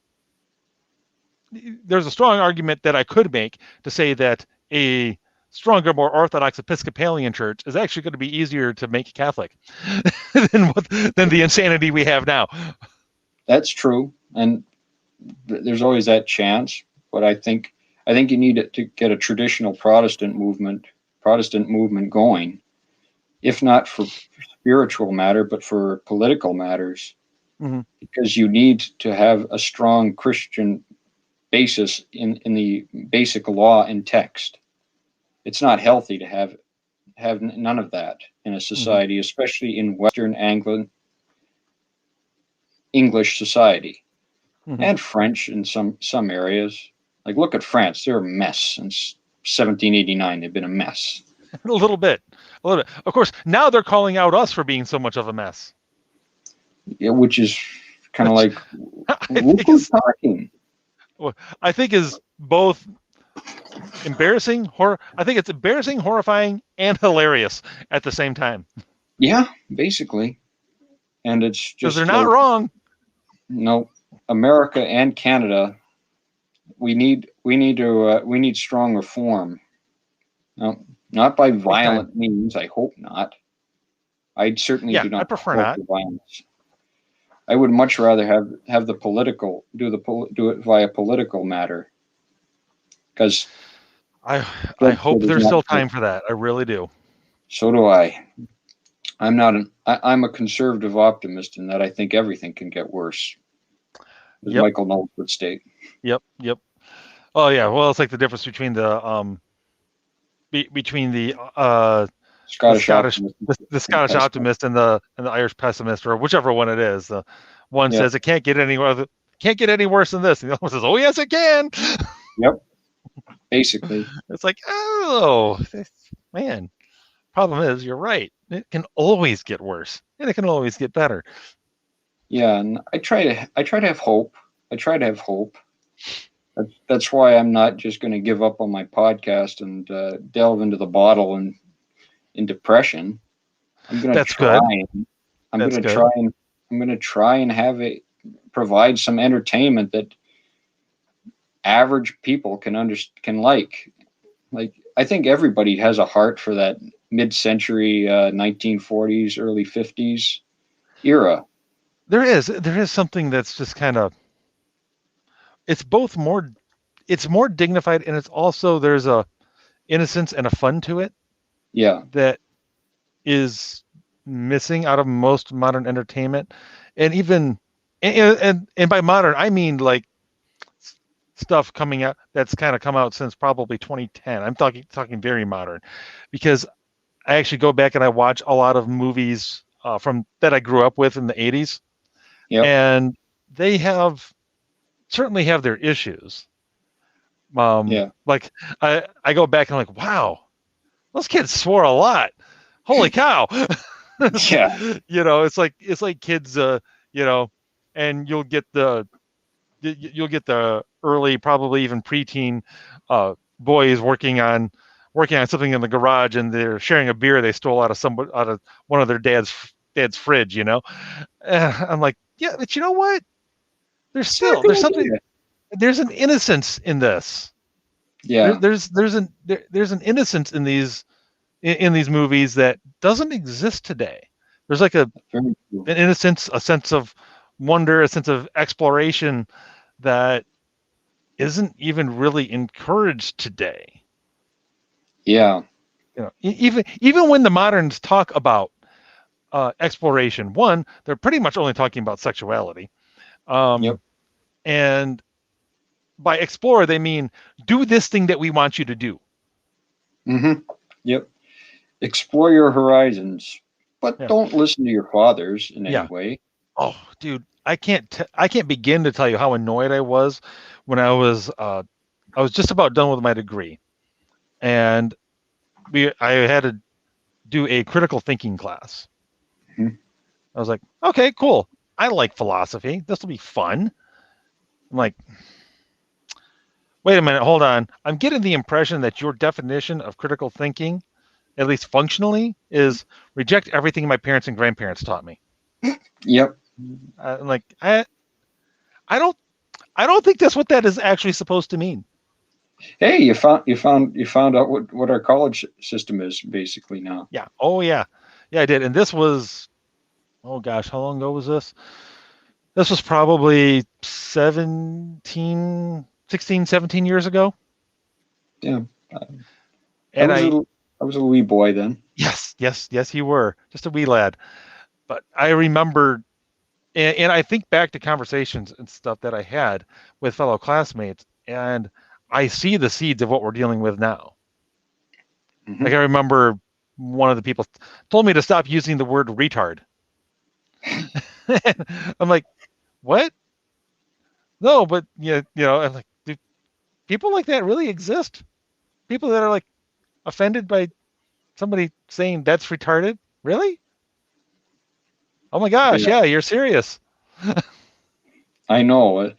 there's a strong argument that I could make to say that a stronger, more orthodox Episcopalian church is actually going to be easier to make Catholic than the insanity we have now. That's true, and there's always that chance. But I think you need to get a traditional Protestant movement going, if not for spiritual matter, but for political matters, Mm-hmm. because you need to have a strong Christian basis in the basic law and text. It's not healthy to have none of that in a society, Mm-hmm. especially in Western Anglo English society Mm-hmm. and French in some areas. Like look at France; they're a mess since 1789. They've been a mess. A little bit. Of course, now they're calling out us for being so much of a mess. Yeah, which is kind of Which like I look think who's is talking. I think is both embarrassing, I think it's embarrassing, horrifying, and hilarious at the same time. Yeah, basically, and it's Because they're just not like wrong. America and Canada. We need strong reform. No, not by Big time. violent means. I hope not. I certainly Yeah, do I not prefer support not. the violence. I would much rather have the political do it via political matter, because I hope is there's not still good. time for that. I really do. So do I. I'm a conservative optimist in that I think everything can get worse, as Yep. Michael Knowles would state. Yep. Oh yeah. Well, it's like the difference between between Scottish optimist. the And Scottish pessimist. optimist and the Irish pessimist, or whichever one it is. The one Yeah. says it can't get any worse than this, and the other one says, "Oh yes, it can." Yep. Basically. It's like, oh man. Problem is, you're right. It can always get worse, and it can always get better. Yeah, and I try to have hope. I try to have hope. That's why I'm not just going to give up on my podcast and delve into the bottle and in depression. I'm going to That's try. good. I'm That's going to good. try and I'm going to try and have it provide some entertainment that average people can like. Like I think everybody has a heart for that mid-century 1940s, early 50s era. There is something that's just kind of it's both more it's more dignified, and it's also there's a innocence and a fun to it Yeah, that is missing out of most modern entertainment, and even and by modern I mean like stuff coming out that's kind of come out since probably 2010. I'm talking very modern, because I actually go back and I watch a lot of movies from that I grew up with in the 80s, yep, and they certainly have their issues. yeah, Like I go back and I'm like, wow, those kids swore a lot. Holy cow. yeah, It's like kids you know and you'll get the early, probably even preteen boys working on something in the garage, and they're sharing a beer they stole out of one of their dad's fridge. I'm like, yeah, but you know what, it's not a good idea. there's an innocence in this. Yeah, There's an innocence in these movies that doesn't exist today. There's like very cool. an innocence, a sense of wonder, a sense of exploration that isn't even really encouraged today. Yeah, Even when the moderns talk about exploration, one, they're pretty much only talking about sexuality, yep, and by explore they mean do this thing that we want you to do. yep. Explore your horizons, but Yeah, don't listen to your fathers in any yeah. way. Oh, dude, I can't begin to tell you how annoyed I was when I was just about done with my degree, and I had to do a critical thinking class. Mhm. I was like, okay, cool. I like philosophy. This will be fun. I'm like, Wait a minute, hold on. I'm getting the impression that your definition of critical thinking, at least functionally, is reject everything my parents and grandparents taught me. Yep. Like I don't I don't think that's what that is actually supposed to mean. Hey, you found out what our college system is basically now. Yeah. Oh yeah. Yeah, I did. And this was, oh gosh, how long ago was this? This was probably 16, 17 years ago. Yeah, I And was a wee boy then. yes, you were just a wee lad. But I remember, and I think back to conversations and stuff that I had with fellow classmates, and I see the seeds of what we're dealing with now. Hmm. Like I remember one of the people told me to stop using the word retard. I'm like, what? No, but yeah, I'm like, do people like that really exist? People that are like offended by somebody saying that's retarded? Really? Oh my gosh, Yeah, yeah, you're serious. I know.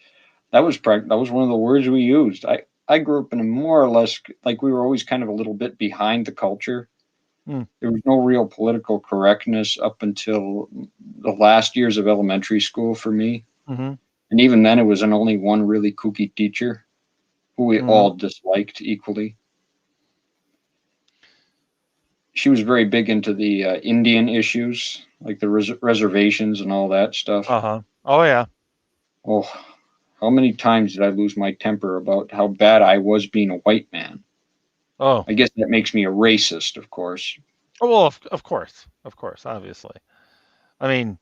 That was one of the words we used. I grew up in a more or less like we were always kind of a little bit behind the culture. Mm, There was no real political correctness up until the last years of elementary school for me. mm-hmm, And even then, it was an only one really kooky teacher who we mm-hmm, all disliked equally. She was very big into the Indian issues, like the reservations and all that stuff. uh-huh. Oh yeah. Oh, how many times did I lose my temper about how bad I was being a white man? Oh. I guess that makes me a racist, of course. Oh, well, of course, obviously. I mean,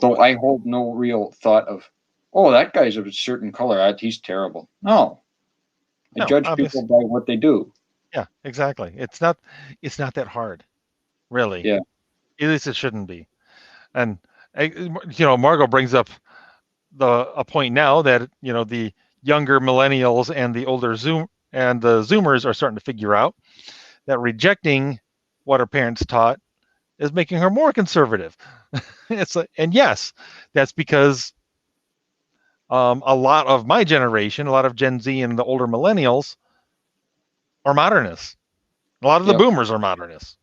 Though I hold no real thought of, oh, that guy's of a certain color. He's terrible. No, I no, judge people obvious. by what they do. Yeah, exactly. It's not that hard, really. Yeah, At least it shouldn't be. And Margot brings up a point now that the younger millennials and the older Zoomers are starting to figure out that rejecting what her parents taught is making her more conservative. It's like, and yes, that's because a lot of my generation, a lot of Gen Z and the older millennials are modernists. A lot of the yep. boomers are modernists.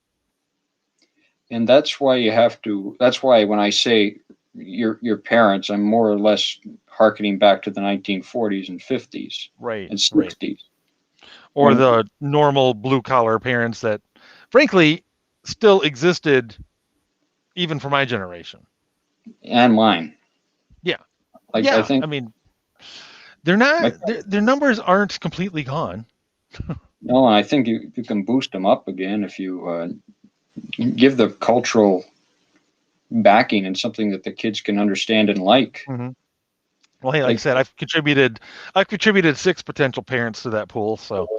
And that's why you have to. That's why when I say your parents, I'm more or less harkening back to the 1940s and 50s Right, and right. 60s Or when the normal blue collar parents that, frankly, still existed even for my generation. and mine. Yeah, Like I yeah. think I mean, they're not. my Their numbers aren't completely gone. no, I think you can boost them up again if you give the cultural backing and something that the kids can understand and like. Mm-hmm. Well, hey, like I Like, said, I've contributed 6 potential parents to that pool. So,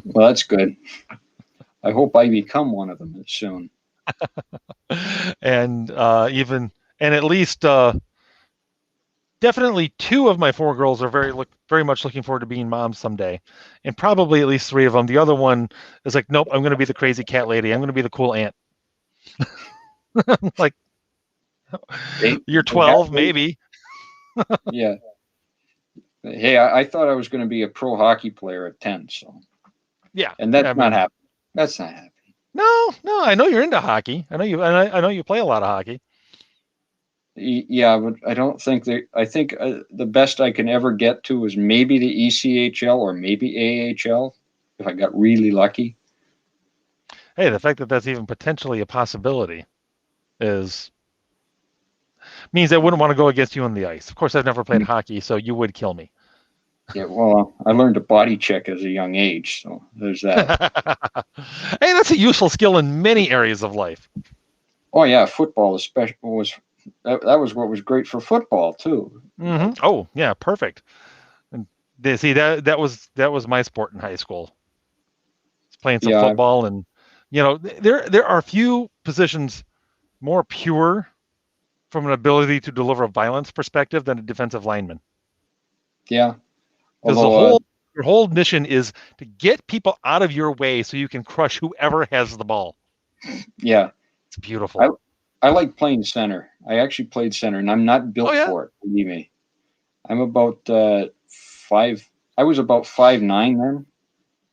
well, that's good. I hope I become one of them soon. and even and at least definitely 2 of my 4 girls are very much looking forward to being moms someday, and probably at least 3 of them. The other one is like, nope, I'm going to be the crazy cat lady. I'm going to be the cool aunt. Like, They you're they have 12, they, maybe. yeah. Hey, I thought I was going to be a pro hockey player at 10, so Yeah, and yeah. I that's not mean, happening. That's not happening. no. I know you're into hockey. I know you play a lot of hockey. Yeah, but I don't think that. I think the best I can ever get to is maybe the ECHL or maybe AHL if I got really lucky. Hey, the fact that that's even potentially a possibility is means I wouldn't want to go against you on the ice. Of course, I've never played hockey, so you would kill me. Yeah, well, I learned to body check as a young age, so there's that. Hey, that's a useful skill in many areas of life. Oh yeah, football especially was that was what was great for football too. Mm-hmm. Oh, yeah, perfect. And see that was my sport in high school. Playing some Yeah, football, and there are few positions more pure from an ability to deliver a violence perspective than a defensive lineman, yeah. because Although, your whole mission is to get people out of your way so you can crush whoever has the ball. yeah, It's I beautiful. I like playing center. I actually played center, and I'm not Oh built yeah. for it. Believe me, I'm about five. I was about 5'9" then,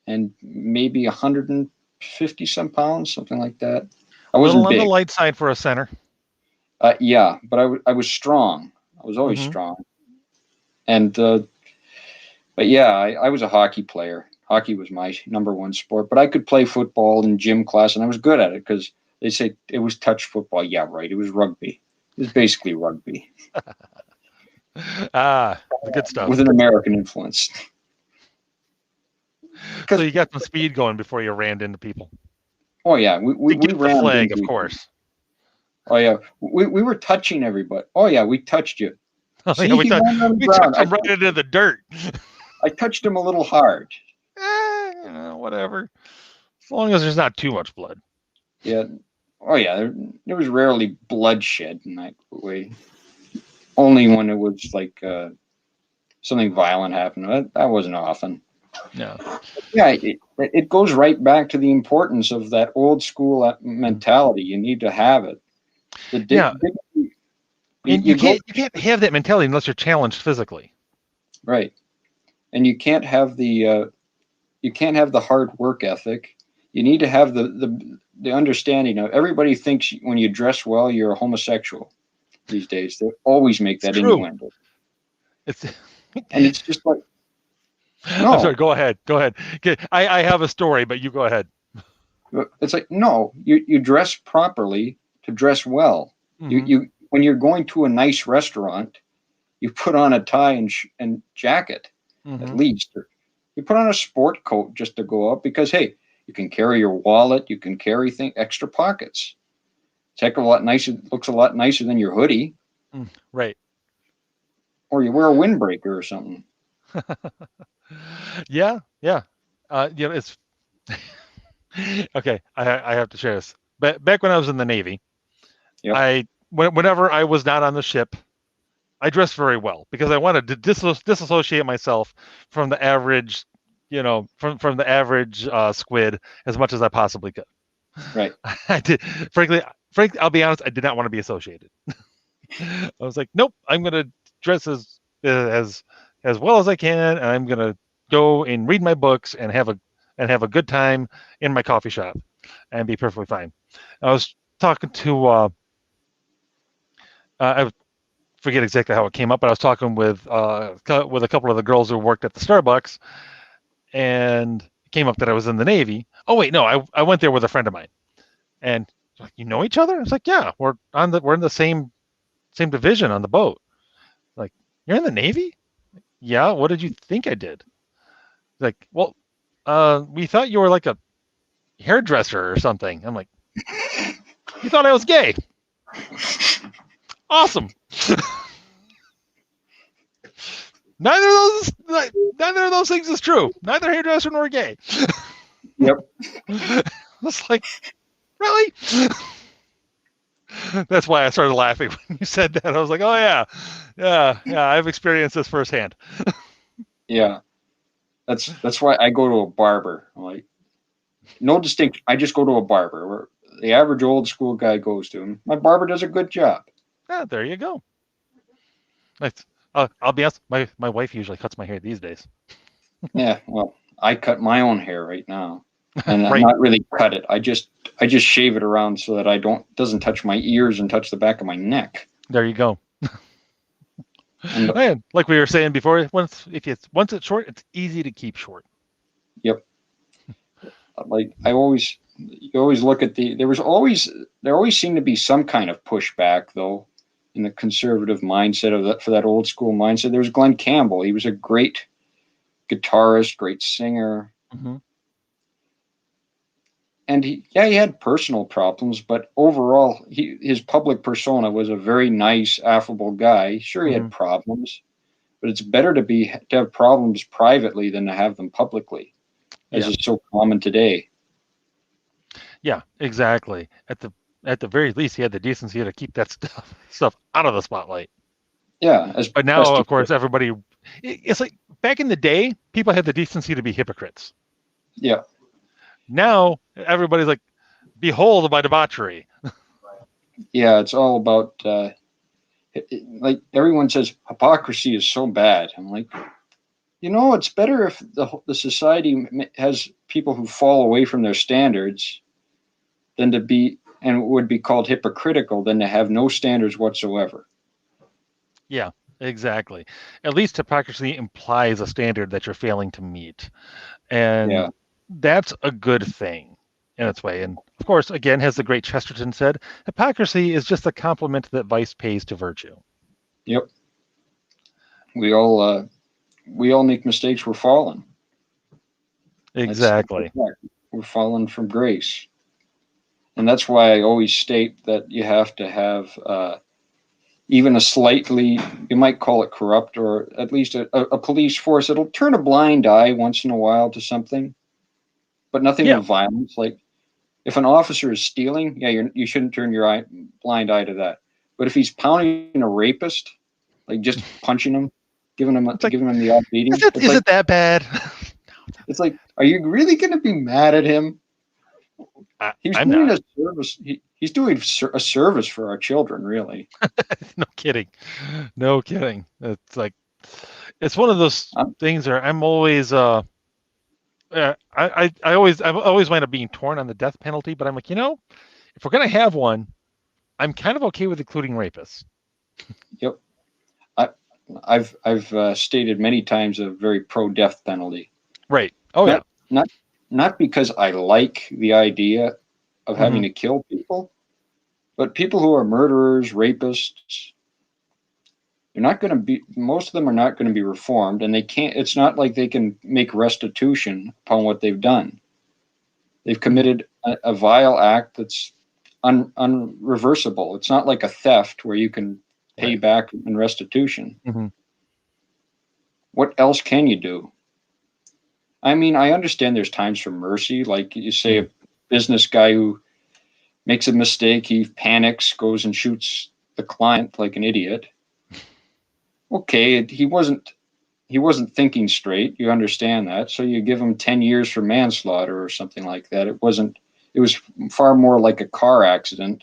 and maybe 150 some pounds, something like that. I A little wasn't on the big. light side for a center. Yeah, but I was strong. I was always Mm-hmm. strong. And but yeah, I was a hockey player. Hockey was my number one sport. But I could play football in gym class, and I was good at it because they say it was touch football. Yeah, right. It was rugby. It was basically rugby The good stuff. with an American influence. So Because you got some speed going before you ran into people. oh yeah, we To get the rammed flag, of into. course. Oh yeah, we were touching everybody. Oh yeah, we touched you. Oh, yeah, See, he landed on the we ground. touched them right into the dirt. I touched him a little hard. Whatever. As long as there's not too much blood. Yeah. Oh yeah, there was rarely bloodshed in that way. Only when it was like something violent happened. That wasn't often. No. Yeah, it goes right back to the importance of that old school mentality. You need to have it. Yeah. And you go can't have that mentality unless you're challenged physically. right, and you can't have the hard work ethic. You need to have the understanding of everybody thinks when you dress well you're a homosexual these days. They always make It's that true. innuendo. It's And it's just like I'm no. sorry, go ahead. I have a story, but you go ahead. It's like no, you dress properly to dress well. Mm-hmm. You when you're going to a nice restaurant, you put on a tie and jacket at Mm-hmm. least. Or you put on a sport coat just to go out because hey, you can carry your wallet, you can carry extra pockets. It's heck of a lot nicer. Looks a lot nicer than your hoodie, Right. or you wear a windbreaker or something. Yeah. It's okay. I have to share this. Back when I was in the Navy, Yep. Whenever I was not on the ship, I dressed very well because I wanted to disassociate myself from the average, from the average squid as much as I possibly could. Right. I did. Frankly, I'll be honest. I did not want to be associated. I was like, nope. I'm gonna dress as well as I can, and I'm gonna go and read my books and have a good time in my coffee shop and be perfectly fine. I was talking to I forget exactly how it came up, but I was talking with a couple of the girls who worked at the Starbucks, and it came up that I was in the Navy. Oh wait, no, I went there with a friend of mine, and like, you know each other? I was like, yeah, we're in the same division on the boat. Like, you're in the Navy? Yeah. What did you think I did? Like, well, we thought you were like a hairdresser or something. I'm like, you thought I was gay? Awesome. Neither of those things is true. Neither hairdresser nor gay. Yep. It's like, really? That's why I started laughing when you said that. I was like, oh yeah. I've experienced this firsthand. Yeah. That's why I go to a barber. I'm like, no distinction. I just go to a barber where the average old school guy goes to him. My barber does a good job. Yeah, there you go. I'll be honest. My wife usually cuts my hair these days. Yeah, well, I cut my own hair right now, and I'm Right. not really cut it. I just shave it around so that I doesn't touch my ears and touch the back of my neck. There you go. And And like we were saying before, once it's short, it's easy to keep short. yep, like you always look at there always seemed to be some kind of pushback though in the conservative mindset of that for that old school mindset. There was Glenn Campbell. He was a great guitarist, great singer. Mm-hmm. And he had personal problems, but overall, his public persona was a very nice, affable guy. Sure, he Mm-hmm. had problems, but it's better to have problems privately than to have them publicly, as Yeah. is so common today. Yeah, exactly. At the very least, he had the decency to keep that stuff out of the spotlight. Yeah, as But now, best he of course, could. everybody. It's like back in the day, people had the decency to be hypocrites. Yeah, Now everybody's like, "Behold my debauchery." yeah, it's all about like everyone says hypocrisy is so bad. I'm like, It's better if the society has people who fall away from their standards than to be and would be called hypocritical than to have no standards whatsoever. Yeah, exactly. At least hypocrisy implies a standard that you're failing to meet. Yeah. And that's a good thing in its way. And of course, again, as the great Chesterton said, hypocrisy is just a compliment that vice pays to virtue. Yep. We all make mistakes. We're fallen. That's Exactly. a fact. We're fallen from grace, and that's why I always state that you have to have even a slightly, you might call it corrupt, or at least a police force that'll turn a blind eye once in a while to something, but nothing Yeah. of violence. Like if an officer is stealing, yeah, you shouldn't turn your blind eye to that. But if he's pounding a rapist, like just punching him, It's like, giving him the odd beating, is it that bad? it's like, are you really going to be mad at him? He's I'm doing not. a service. He's doing a service for our children, really. No kidding. No kidding. It's like, it's one of those things where I'm always, I always wind up being torn on the death penalty, but I'm like, if we're going to have one, I'm kind of okay with including rapists. Yep. I, I've stated many times a very pro death penalty. Right. Oh yeah. Not not not because I like the idea of having to kill people, but people who are murderers, rapists, they're not going to be. Most of them are not going to be reformed, and they can't. It's not like they can make restitution upon what they've done. They've committed a vile act that's unreversible. It's not like a theft where you can pay back in restitution. Mm-hmm. What else can you do? I mean, I understand there's times for mercy. Like you say, a business guy who makes a mistake, he panics, goes and shoots the client like an idiot. Okay, he wasn't thinking straight. You understand that, so you give him 10 years for manslaughter or something like that. It wasn't. It was far more like a car accident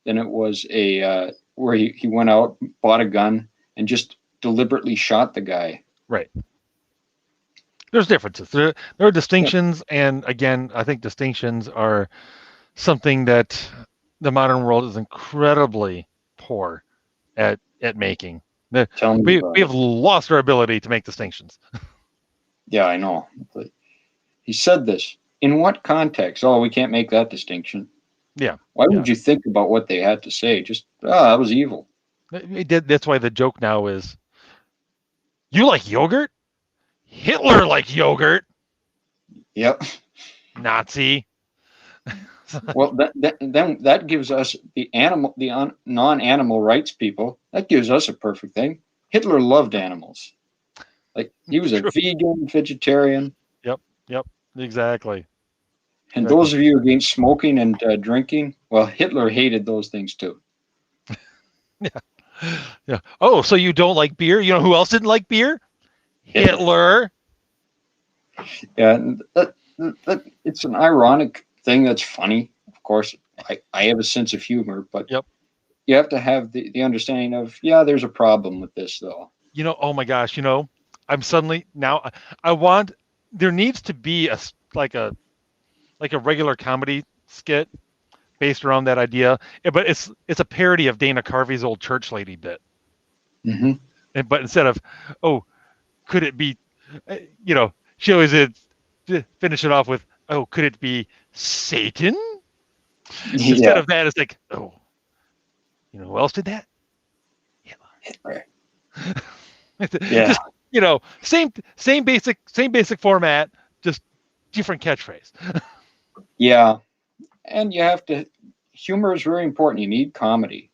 than it was a where he went out, bought a gun, and just deliberately shot the guy. Right. There's differences. There are distinctions, and again, I think distinctions are something that the modern world is incredibly poor at making. We have lost our ability to make distinctions. Yeah, I know. He said this. In what context? Oh, we can't make that distinction. Yeah. Why would you think about what they had to say? Just, that was evil. That's why the joke now is, you like yogurt? Hitler liked yogurt. Yep. Nazi. Well, then that gives us the non-animal rights people. That gives us a perfect thing. Hitler loved animals. Like he was a vegan, vegetarian. Yep, exactly. And those of you against smoking and drinking, well, Hitler hated those things too. Yeah. Oh, so you don't like beer? You know who else didn't like beer? Hitler. Yeah, that it's an ironic thing that's funny. Of course, I have a sense of humor, but you have to have the understanding of, there's a problem with this, though. Oh my gosh, I'm suddenly now I want, there needs to be a regular comedy skit based around that idea, but it's a parody of Dana Carvey's old church lady bit. Mm-hmm. But instead of, oh, could it be, she always did finish it off with, oh, could it be Satan? Instead of that, it's like, oh, who else did that? Hitler. Yeah. Just, same basic format, just different catchphrase. Yeah. And you have to, humor is very important. You need comedy.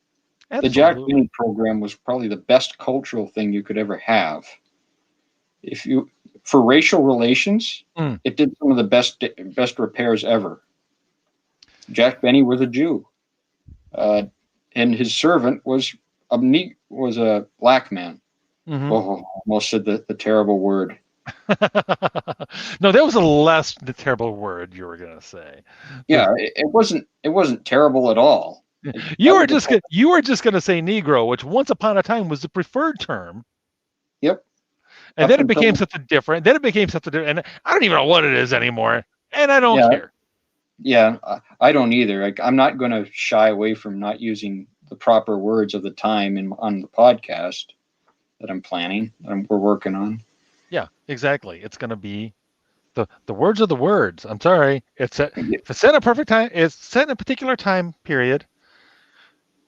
Absolutely. The Jack Benny program was probably the best cultural thing you could ever have. For racial relations, it did some of the best repairs ever. Jack Benny was a Jew, and his servant was a black man. Mm-hmm. Oh, almost said the terrible word. No, that was the terrible word you were gonna say. Yeah, it wasn't terrible at all. You were just gonna say Negro, which once upon a time was the preferred term. Yep. And up then it became until something different. Then it became something different. And I don't even know what it is anymore. And I don't yeah, care. yeah, I don't either. Like, I'm not going to shy away from not using the proper words of the time on the podcast that I'm planning, we're working on. Yeah, exactly. It's going to be the words are the words. I'm sorry. If it's set in a perfect time, it's set in a particular time period.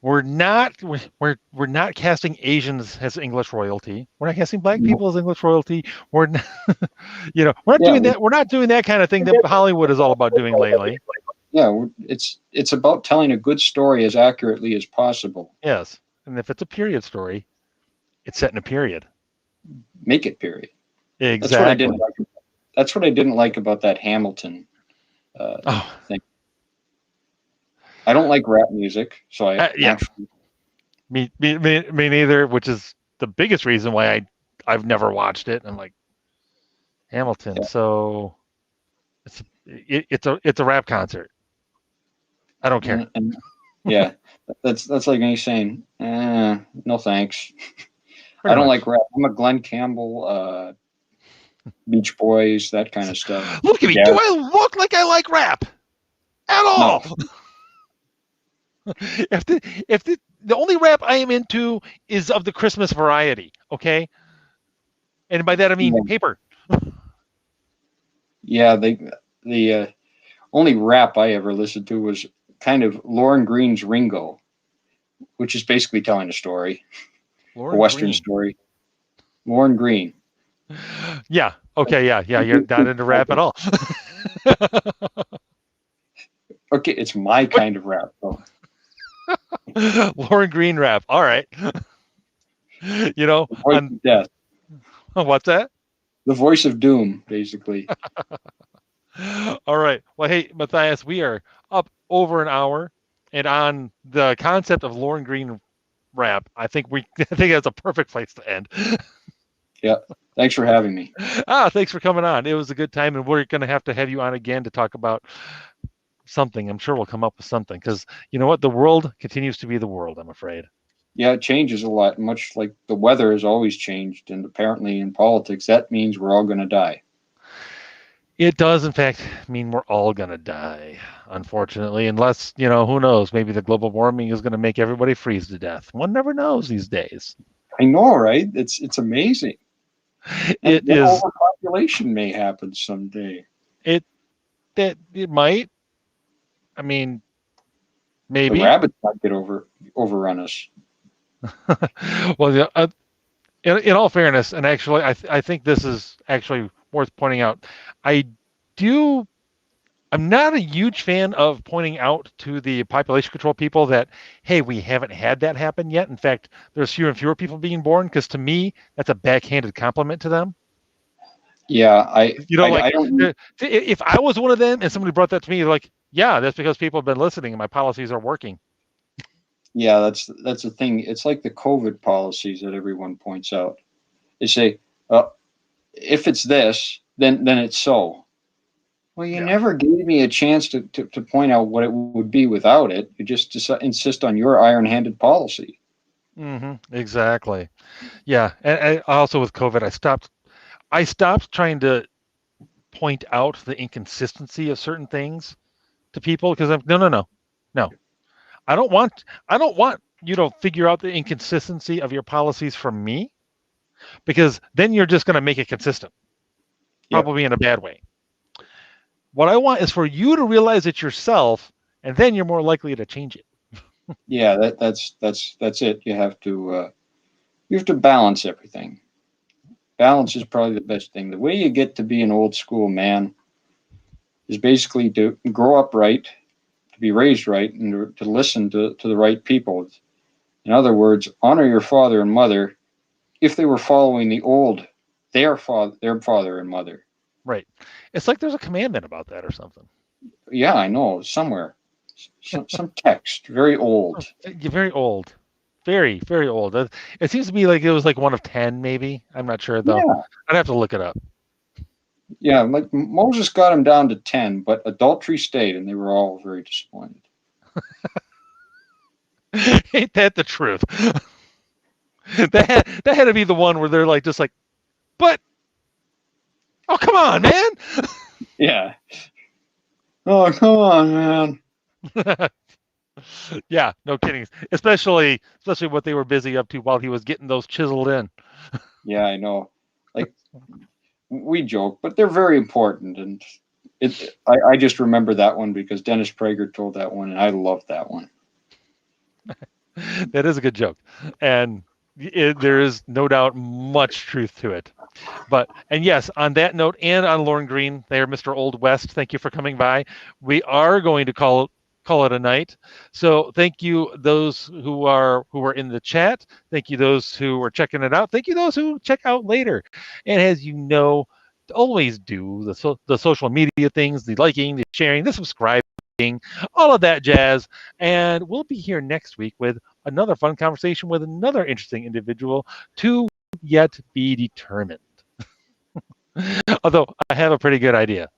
We're not casting Asians as English royalty. We're not casting black people as English royalty. We're not, we're not Yeah, doing that. We're not doing that kind of thing that Hollywood is all about doing lately. yeah, it's about telling a good story as accurately as possible. Yes, and if it's a period story, it's set in a period. Make it period. That's what I didn't Exactly. like. That's what I didn't like about that Hamilton Oh, thing. I don't like rap music, so I yeah. actually Me neither. Which is the biggest reason why I've never watched it. I'm like Hamilton. yeah, So it's a rap concert. I don't care. and yeah, that's like me saying, no thanks. I Pretty don't much. like rap. I'm a Glenn Campbell, Beach Boys, that kind of stuff. Look at me. Yeah, Do I look like I like rap at no, all? if the only rap I am into is of the Christmas variety, okay? And by that I mean yeah, paper. yeah. The only rap I ever listened to was kind of Lauren Green's Ringo, which is basically telling a story, a Lauren Western Green. story. Lauren Green. Yeah. Okay. Yeah. You're not into rap at all. Okay, it's my kind of rap. So. Lauren Green rap. All right. The voice On of death, what's that? the voice of doom, basically. All right. Well, hey, Matthias, we are up over an hour, and on the concept of Lauren Green rap, I think that's a perfect place to end. Yeah. Thanks for having me. Thanks for coming on. It was a good time, and we're going to have you on again to talk about something. I'm sure we'll come up with something because you know what? The world continues to be the world, I'm afraid. Yeah, it changes a lot, much like the weather has always changed. And apparently in politics, that means we're all going to die. It does, in fact, mean we're all going to die, unfortunately, unless, who knows? Maybe the global warming is going to make everybody freeze to death. One never knows these days. I know, right? It's amazing. And It then is, overpopulation may happen someday. it, that it might, I mean, The maybe. rabbits might get overrun us. Well, in all fairness, and actually, I think this is actually worth pointing out. I do I'm not a huge fan of pointing out to the population control people that, hey, we haven't had that happen yet. In fact, there's fewer and fewer people being born because to me, that's a backhanded compliment to them. Yeah, Like I don't. if I was one of them and somebody brought that to me, like, yeah, that's because people have been listening and my policies are working. Yeah, that's the thing. It's like the COVID policies that everyone points out. They say, if it's this, then it's so. Well, you Yeah. never gave me a chance to point out what it would be without it. You just insist on your iron-handed policy. Exactly. Yeah. And also with COVID, I stopped trying to point out the inconsistency of certain things to people because I'm no. I don't want you to figure out the inconsistency of your policies from me because then you're just going to make it consistent, Yep. probably in a bad way. What I want is for you to realize it yourself, and then you're more likely to change it. Yeah, that's it. You have to balance everything. Balance is probably the best thing. The way you get to be an old school man is basically to grow up right, to be raised right, and to listen to the right people. In other words, honor your father and mother if they were following their father and mother. Right. It's like there's a commandment about that or something. Yeah, I know, somewhere. Some text, very old. You're very old. Very, very old. It seems to be like it was like one of 10, maybe. I'm not sure, though. Yeah, I'd have to look it up. yeah, like Moses got him down to 10, but adultery stayed, and they were all very disappointed. Ain't that the truth? That had to be the one where they're like, just like, But oh, come on, man. Yeah. Oh, come on, man. Yeah, no kidding. Especially what they were busy up to while he was getting those chiseled in. Yeah, I know. Like we joke, but they're very important, and I just remember that one because Dennis Prager told that one, and I love that one. That is a good joke, and there is no doubt much truth to it. But and yes, on that note, and on Lauren Green, there, Mr. Old West, thank you for coming by. We are going to call it a night. So thank you those who are in the chat. Thank you those who are checking it out. Thank you those who check out later. And as you know, always do the social media things, the liking, the sharing, the subscribing, all of that jazz. And we'll be here next week with another fun conversation with another interesting individual to yet be determined. Although I have a pretty good idea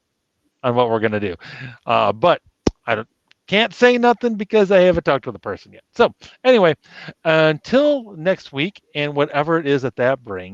on what we're going to do. But can't say nothing because I haven't talked to the person yet. So anyway, until next week and whatever it is that brings,